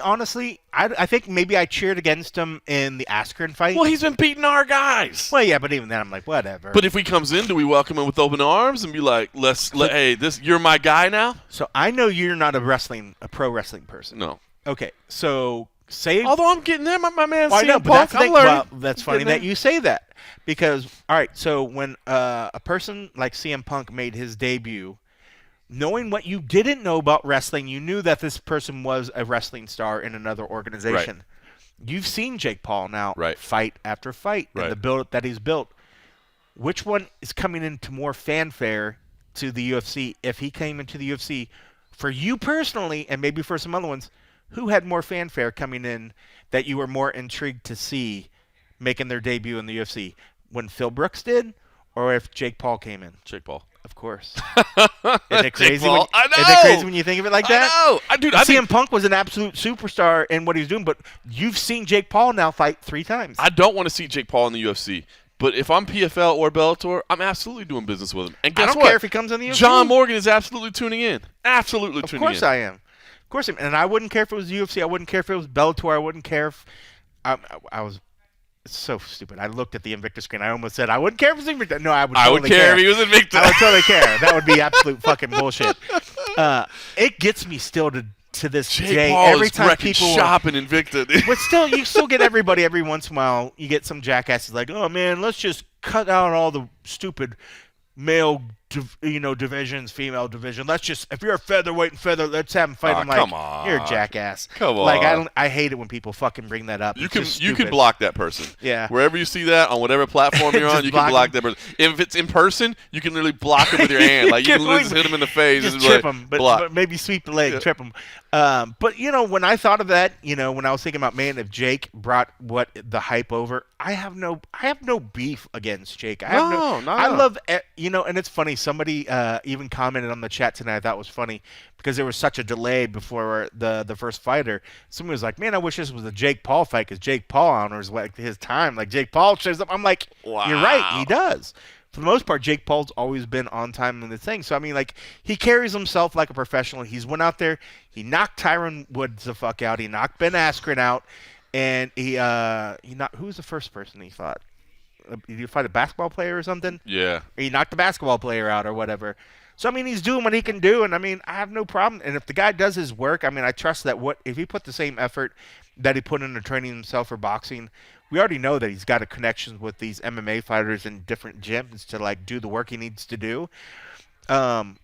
honestly, I think maybe I cheered against him in the Askren fight. Well, he's been beating our guys. Well, yeah, but even then I'm like, whatever. But if he comes in, do we welcome him with open arms and be like, hey, you're my guy now? So I know you're not a pro wrestling person. No. Okay, so say. Although I'm getting there, my man. Well, I know, but that's funny that you say that. Because, all right, so when a person like CM Punk made his debut, knowing what you didn't know about wrestling, you knew that this person was a wrestling star in another organization. Right. You've seen Jake Paul now fight after fight and the build that he's built. Which one is coming into more fanfare to the UFC? If he came into the UFC, for you personally, and maybe for some other ones, who had more fanfare coming in that you were more intrigued to see making their debut in the UFC? When Phil Brooks did, or if Jake Paul came in? Jake Paul. Of course. Isn't it crazy? I know. Isn't it crazy when you think of it like that? I know. CM Punk was an absolute superstar in what he was doing, but you've seen Jake Paul now fight 3 times. I don't want to see Jake Paul in the UFC, but if I'm PFL or Bellator, I'm absolutely doing business with him. And guess I don't care if he comes in the UFC. John Morgan is absolutely tuning in. Absolutely tuning in. Of course I am. Of course I am. And I wouldn't care if it was UFC. I wouldn't care if it was Bellator. I wouldn't care if I was. It's so stupid. I looked at the Invicta screen. I almost said I wouldn't care if it was Invicta. No, I would totally care. I would care if he was Invicta. I would totally care. That would be absolute fucking bullshit. It gets me still to to this Jake day, Paul every is time wrecking people shop in Invicta. but still, you still get everybody every once in a while. You get some jackasses like, oh man, let's just cut out all the stupid male, divisions, female division. Let's just, if you're a featherweight and feather, let's have them fight. I'm like, come on. you're a jackass. Come Like on. I hate it when people fucking bring that up. You It's can stupid. block that person. Yeah. Wherever you see that on whatever platform you're on, Just you can block block that person. If it's in person, you can literally block him with your hand. Like you can literally just hit him in the face. Just and trip like, him, block. but maybe sweep the leg, Yeah. trip him. But when I thought of that, when I was thinking about, man, if Jake brought the hype over, I have no beef against Jake. I love, and it's funny. Somebody even commented on the chat tonight. I thought was funny because there was such a delay before the first fighter. Somebody was like, man, I wish this was a Jake Paul fight because Jake Paul honors like his time. Like Jake Paul shows up. I'm like, wow. You're right, he does. For the most part, Jake Paul's always been on time in the thing. So, I mean, like, he carries himself like a professional. He's went out there. He knocked Tyron Woods the fuck out. He knocked Ben Askren out. And he knocked – who was the first person he fought? Did he fight a basketball player or something? Yeah. Or he knocked the basketball player out or whatever. So, I mean, he's doing what he can do. And, I mean, I have no problem. And if the guy does his work, I mean, I trust that if he put the same effort that he put into training himself for boxing – we already know that he's got a connection with these MMA fighters in different gyms to like do the work he needs to do. I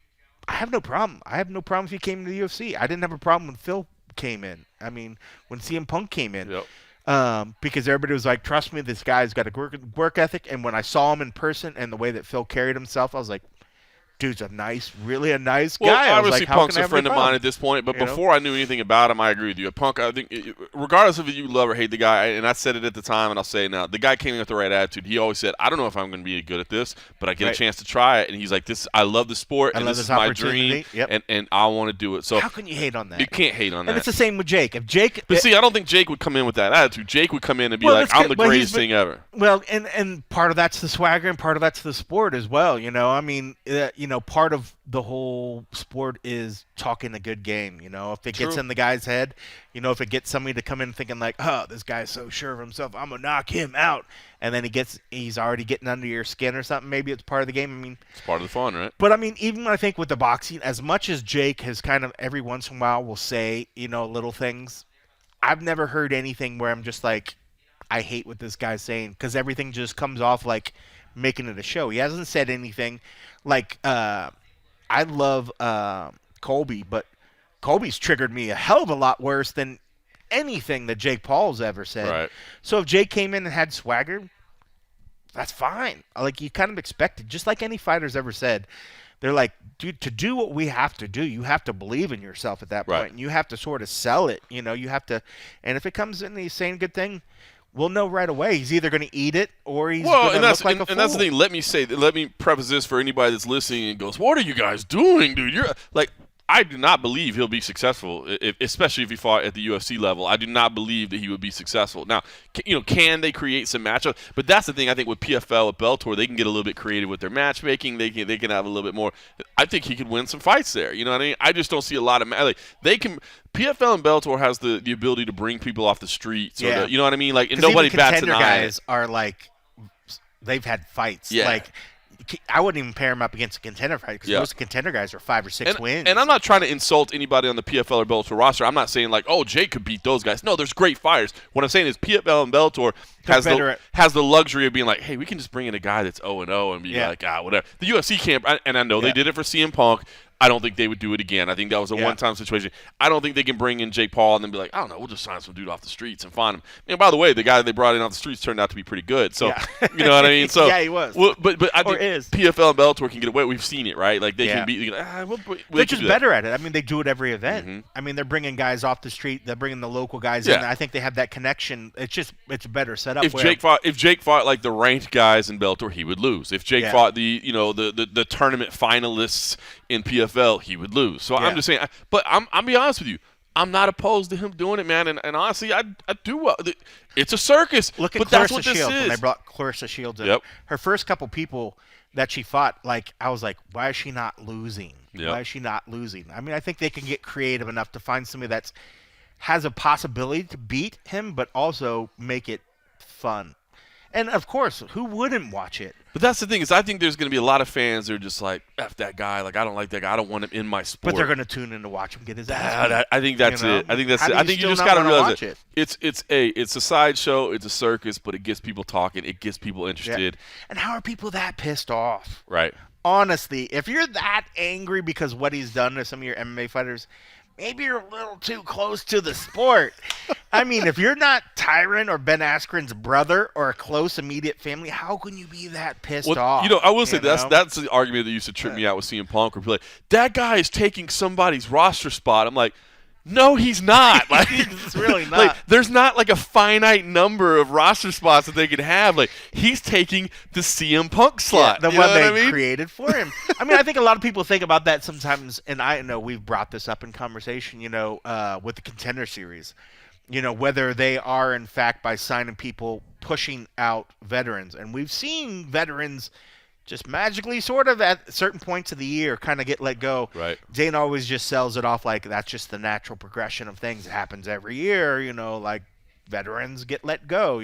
have no problem. I have no problem if he came to the UFC. I didn't have a problem when Phil came in. I mean, when CM Punk came in. Yep. Because everybody was like, trust me, this guy's got a work ethic. And when I saw him in person and the way that Phil carried himself, I was like, dude's really a nice guy. Well, obviously, like, Punk's a friend of mine at this point, but before I knew anything about him, I agree with you. Punk, I think, regardless of if you love or hate the guy, and I said it at the time, and I'll say it now, the guy came in with the right attitude. He always said, I don't know if I'm going to be good at this, but I get a chance to try it. And he's like, I love the sport, and this is my dream, and I want to do it. So how can you hate on that? You can't hate on that. And it's the same with Jake. But see, I don't think Jake would come in with that attitude. Jake would come in and be like, I'm the greatest thing ever. Well, and part of that's the swagger, and part of that's the sport as well. I mean, part of the whole sport is talking a good game. If it gets in the guy's head, if it gets somebody to come in thinking like, oh, this guy's so sure of himself, I'm gonna knock him out, and then he's already getting under your skin or something. Maybe it's part of the game. I mean, it's part of the fun, right? But I mean, even I think with the boxing, as much as Jake has kind of every once in a while will say, little things, I've never heard anything where I'm just like, I hate what this guy's saying, because everything just comes off like making it a show. He hasn't said anything like, I love Colby, but Colby's triggered me a hell of a lot worse than anything that Jake Paul's ever said. Right. So if Jake came in and had swagger, that's fine. Like, you kind of expect it. Just like any fighter's ever said, they're like, dude, to do what we have to do, you have to believe in yourself at that point. Right. And you have to sort of sell it. You have to. And if it comes in and he's saying a good thing, we'll know right away. He's either going to eat it or he's going to look like a fool. And that's the thing. Let me preface this for anybody that's listening and goes, what are you guys doing, dude? You're like, I do not believe he'll be successful, especially if he fought at the UFC level. I do not believe that he would be successful. Now, can they create some matchups? But that's the thing. I think with PFL, with Bellator, they can get a little bit creative with their matchmaking. They can have a little bit more. I think he could win some fights there. You know what I mean? I just don't see a lot of they can. PFL and Bellator has the ability to bring people off the streets. Yeah. You know what I mean? Like, and nobody bats an eye. Guys are like, they've had fights. Yeah. Like, I wouldn't even pair him up against a contender fight, because most contender guys are 5 or 6 wins. And I'm not trying to insult anybody on the PFL or Bellator roster. I'm not saying like, oh, Jake could beat those guys. No, there's great fighters. What I'm saying is PFL and Bellator has the luxury of being like, hey, we can just bring in a guy that's 0-0 and be like, whatever. The UFC can't, and I know they did it for CM Punk. I don't think they would do it again. I think that was a one-time situation. I don't think they can bring in Jake Paul and then be like, I don't know, we'll just sign some dude off the streets and find him. And by the way, the guy they brought in off the streets turned out to be pretty good. So, you know what I mean? So, yeah, he was. Well, but I think PFL and Bellator can get away. We've seen it, right? Like, they can be they're just better at it. I mean, they do it every event. Mm-hmm. I mean, they're bringing guys off the street. They're bringing the local guys in. I think they have that connection. It's better set up. If Jake fought like the ranked guys in Bellator, he would lose. If Jake fought the tournament finalists in PFL, he would lose. So I'm just saying, but I'm be honest with you, I'm not opposed to him doing it, man. And honestly, I do. It's a circus. Look at Clarissa Shields when they brought Clarissa Shields in. Yep. Her first couple people that she fought, like, I was like, why is she not losing? Yep. Why is she not losing? I mean, I think they can get creative enough to find somebody that has a possibility to beat him, but also make it fun. And of course, who wouldn't watch it? But that's the thing is, I think there's going to be a lot of fans that are just like, F that guy. Like, I don't like that guy. I don't want him in my sport. But they're going to tune in to watch him get his ass beat. I think that's it. I think that's it. I think you just got to realize it. It's a sideshow. It's a circus, but it gets people talking. It gets people interested. Yeah. And how are people that pissed off? Right. Honestly, if you're that angry because what he's done to some of your MMA fighters, maybe you're a little too close to the sport. I mean, if you're not Tyron or Ben Askren's brother or a close immediate family, how can you be that pissed off? I will say that's the argument that used to trip me out with CM Punk, where people are like, that guy is taking somebody's roster spot. I'm like, no, he's not. Like, it's really not. Like, there's not like a finite number of roster spots that they could have. Like, he's taking the CM Punk slot. The one they created for him. I mean, I think a lot of people think about that sometimes, and I know we've brought this up in conversation, with the Contender Series. Whether they are, in fact, by signing people, pushing out veterans. And we've seen veterans just magically sort of at certain points of the year kind of get let go. Right. Dana always just sells it off like that's just the natural progression of things. It happens every year, like veterans get let go,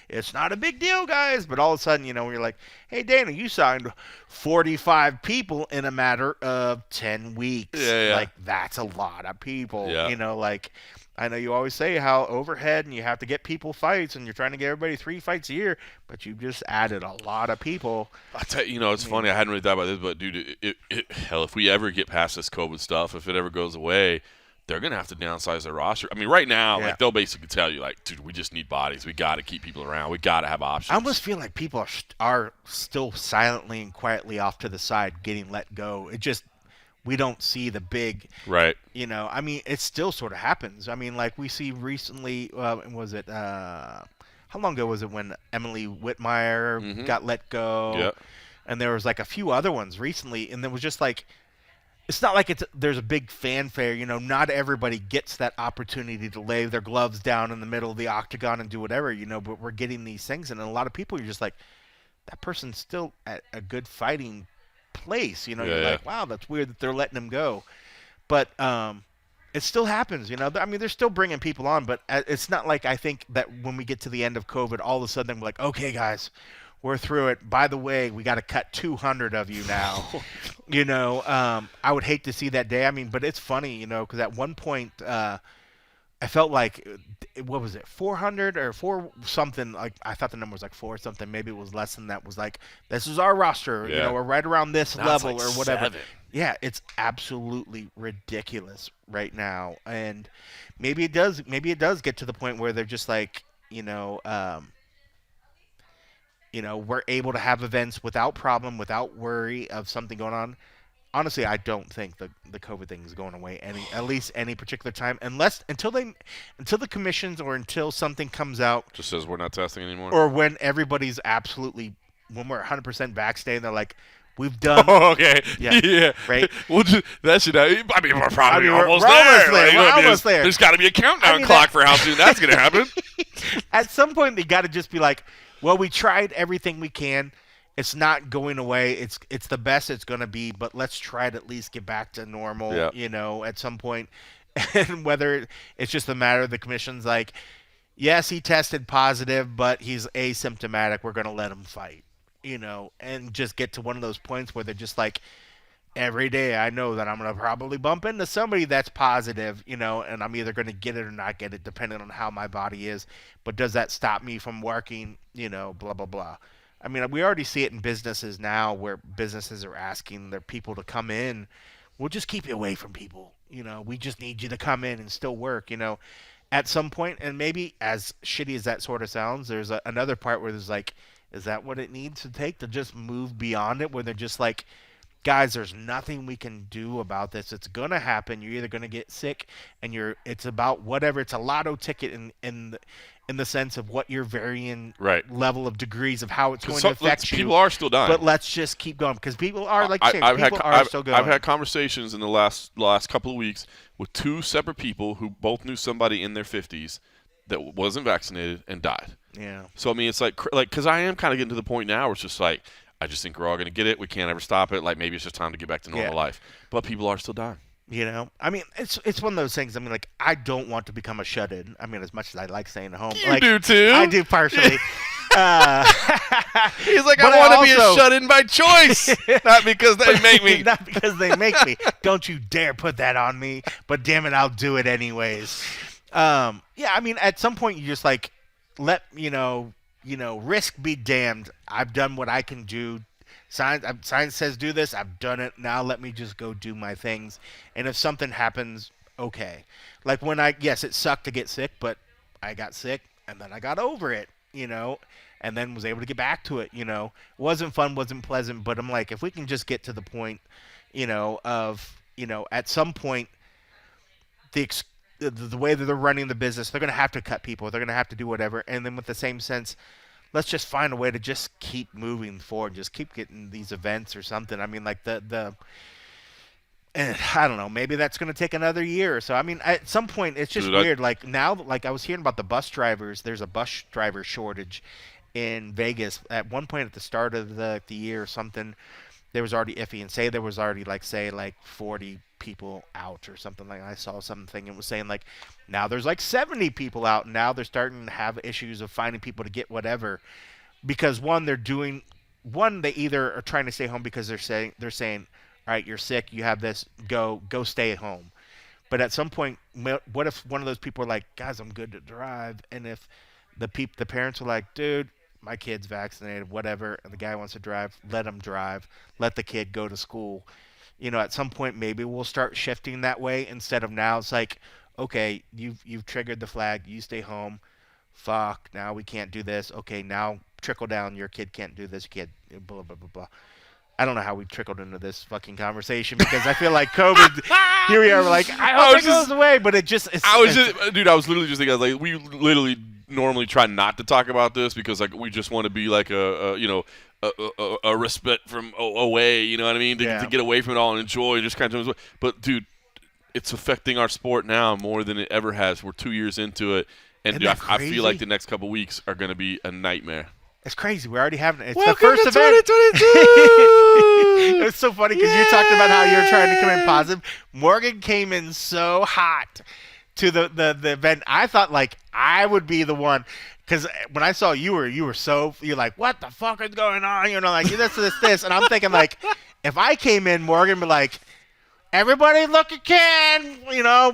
It's not a big deal, guys. But all of a sudden, you're like, hey, Dana, you signed 45 people in a matter of 10 weeks. Yeah. Like, that's a lot of people, Yeah. I know you always say how overhead and you have to get people fights and you're trying to get everybody 3 fights a year, but you just added a lot of people. I tell you, it's funny. I hadn't really thought about this, but dude, hell, if we ever get past this COVID stuff, if it ever goes away, they're gonna have to downsize their roster. I mean, right now, like they'll basically tell you, like, dude, we just need bodies. We got to keep people around. We got to have options. I almost feel like people are still silently and quietly off to the side, getting let go. We don't see the big, right? I mean, it still sort of happens. I mean, like we see recently, was it? How long ago was it when Emily Whitmire got let go? Yeah. And there was like a few other ones recently, and there was just like, it's not like there's a big fanfare. Not everybody gets that opportunity to lay their gloves down in the middle of the octagon and do whatever. But we're getting these things, and a lot of people, you're just like, that person's still at a good fighting place. You're like, wow, that's weird that they're letting him go. But it still happens. I mean, they're still bringing people on, but it's not like I think that when we get to the end of COVID, all of a sudden we're like, okay, guys, we're through it. By the way, we got to cut 200 of you now. I would hate to see that day. I mean, but it's funny, because at one point I felt like, what was it, 400 or 4 something? Like, I thought the number was like 4 something. Maybe it was less than that. Was like, this is our roster. Yeah. We're right around this level like or whatever. 7. Yeah, it's absolutely ridiculous right now. And maybe it does get to the point where they're just like, we're able to have events without problem, without worry of something going on. Honestly, I don't think the COVID thing is going away at least any particular time, until the commissions or until something comes out Just says we're not testing anymore. or when everybody's absolutely, when we're 100% vaccinated, they're like, we've done. Oh, okay. Yeah. Right. Well, that should. I mean, we're probably almost we're there. almost there. We're almost there. There's got to be a countdown clock for how soon that's going to happen. At some point, they got to just be like, well, we tried everything we can. It's not going away. It's the best it's going to be, but let's try to at least get back to normal, at some point. And whether it's just a matter of the commission's like, yes, he tested positive, but he's asymptomatic. We're going to let him fight, and just get to one of those points where they're just like, every day I know that I'm going to probably bump into somebody that's positive, and I'm either going to get it or not get it, depending on how my body is. But does that stop me from working, blah, blah, blah. I mean, we already see it in businesses now where businesses are asking their people to come in. We'll just keep you away from people. We just need you to come in and still work, at some point. And maybe as shitty as that sort of sounds, there's another part where there's like, is that what it needs to take to just move beyond it, where they're just like, guys, there's nothing we can do about this. It's going to happen. You're either going to get sick and it's about whatever. It's a lotto ticket in the sense of what your varying level of degrees of how it's going to affect you. People are still dying. But let's just keep going because people are still going. I've had conversations in the last couple of weeks with 2 separate people who both knew somebody in their 50s that wasn't vaccinated and died. Yeah. So, I mean, it's like because I am kind of getting to the point now where it's just like, I just think we're all going to get it. We can't ever stop it. Like, maybe it's just time to get back to normal life. But people are still dying. I mean, it's one of those things. I mean, like, I don't want to become a shut-in. I mean, as much as I like staying at home. You do too. I do partially. He's like, I want to be a shut-in by choice, not because they make me. Not because they make me. Don't you dare put that on me. But damn it, I'll do it anyways. Yeah, I mean, at some point you just like let risk be damned. I've done what I can do. Science says do this. I've done it. Now let me just go do my things. And if something happens, okay. Like when yes, it sucked to get sick, but I got sick and then I got over it, and then was able to get back to it, Wasn't fun, wasn't pleasant, but I'm like, if we can just get to the point, of, at some point, the way that they're running the business, they're going to have to cut people. They're going to have to do whatever. And then with the same sense, let's just find a way to just keep moving forward, just keep getting these events or something. I mean, like and I don't know, maybe that's going to take another year or so. I mean, at some point, it's just weird. Like now, like I was hearing about the bus drivers. There's a bus driver shortage in Vegas. At one point at the start of the year or something, there was already iffy, and there was already like 40 people out or something. Like I saw something and was saying like now there's like 70 people out, and now they're starting to have issues of finding people to get whatever, because they either are trying to stay home because they're saying all right, you're sick, you have this, go stay at home. But at some point, what if one of those people are like, guys, I'm good to drive, and if the parents are like, dude, my kid's vaccinated, whatever, and the guy wants to drive, let him drive, let the kid go to school. At some point maybe we'll start shifting that way, instead of now it's like, okay, you've triggered the flag, you stay home, fuck, now we can't do this, okay, now trickle down, your kid can't do this, kid, blah, blah, blah, blah. I don't know how we trickled into this fucking conversation, because I feel like COVID, here we are, we're like, I hope it goes away, but it just, I was literally just thinking, like, we literally normally try not to talk about this, because like we just want to be like a respite from away, you know what I mean, to get away from it all and enjoy, just kind of. But dude, it's affecting our sport now more than it ever has. We're 2 years into it, and dude, I feel like the next couple weeks are going to be a nightmare. It's crazy. We're already having it. It's Welcome the first to event. 2022. It's so funny because you talked about how you're trying to come in positive. Morgan came in so hot to the event. I thought like I would be the one, because when I saw you're like, what the fuck is going on? Like this, and I'm thinking like, if I came in, Morgan would be like, everybody look at Ken,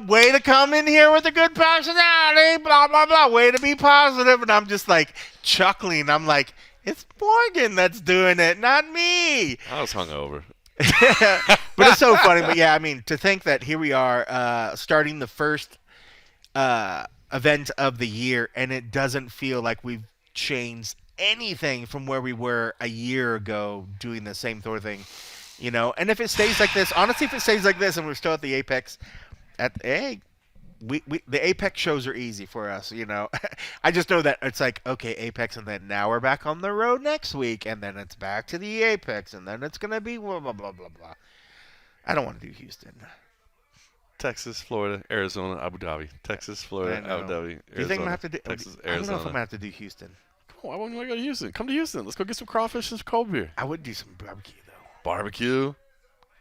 way to come in here with a good personality, blah, blah, blah, way to be positive. And I'm just like chuckling. I'm like, it's Morgan that's doing it, not me. I was hungover. But it's so funny. But yeah, I mean, to think that here we are starting the first event of the year, and it doesn't feel like we've changed anything from where we were a year ago doing the same sort of thing. And if it stays like this, honestly, if it stays like this and we're still at the Apex, the Apex shows are easy for us, I just know that it's like, okay, Apex, and then now we're back on the road next week, and then it's back to the Apex, and then it's going to be blah, blah, blah, blah, blah. I don't want to do Houston. Texas, Florida, Arizona, Abu Dhabi. Texas, Florida, Abu Dhabi, Arizona. Do you think I'm going to have to do Texas, Arizona? I don't know if I'm going to have to do Houston. Come on, why wouldn't you want to go to Houston? Come to Houston. Let's go get some crawfish and some cold beer. I would do some barbecue. Barbecue.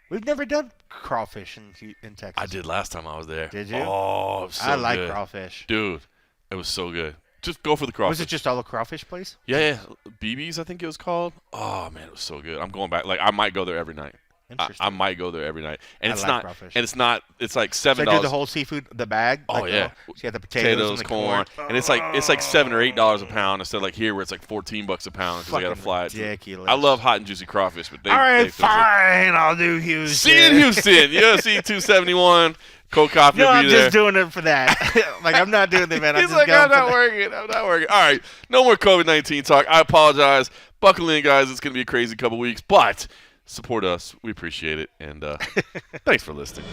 We've never done crawfish in Texas. I did last time I was there. Did you? Oh, it was so I like good. crawfish. Dude, it was so good. Just go for the crawfish. Was it just all a crawfish place? Yeah. BB's, I think it was called. Oh, man, it was so good. I'm going back. Like, I might go there every night. I might go there every night. And it's not crawfish. And it's not, it's like $7. So they do the whole seafood, the bag? Oh, like yeah. So you have the potatoes and the corn. And it's like $7 or $8 a pound instead of like here where it's like $14 a pound because they got to fly it. Ridiculous. I love hot and juicy crawfish, but all right, fine, I'll do Houston. See you in Houston. UFC 271. Cold coffee will be I'm there. just doing it for that. Like, I'm not doing the event. He's like, I'm not working. All right, no more COVID-19 talk. I apologize. Buckle in, guys. It's going to be a crazy couple weeks, but support us. We appreciate it. And thanks for listening.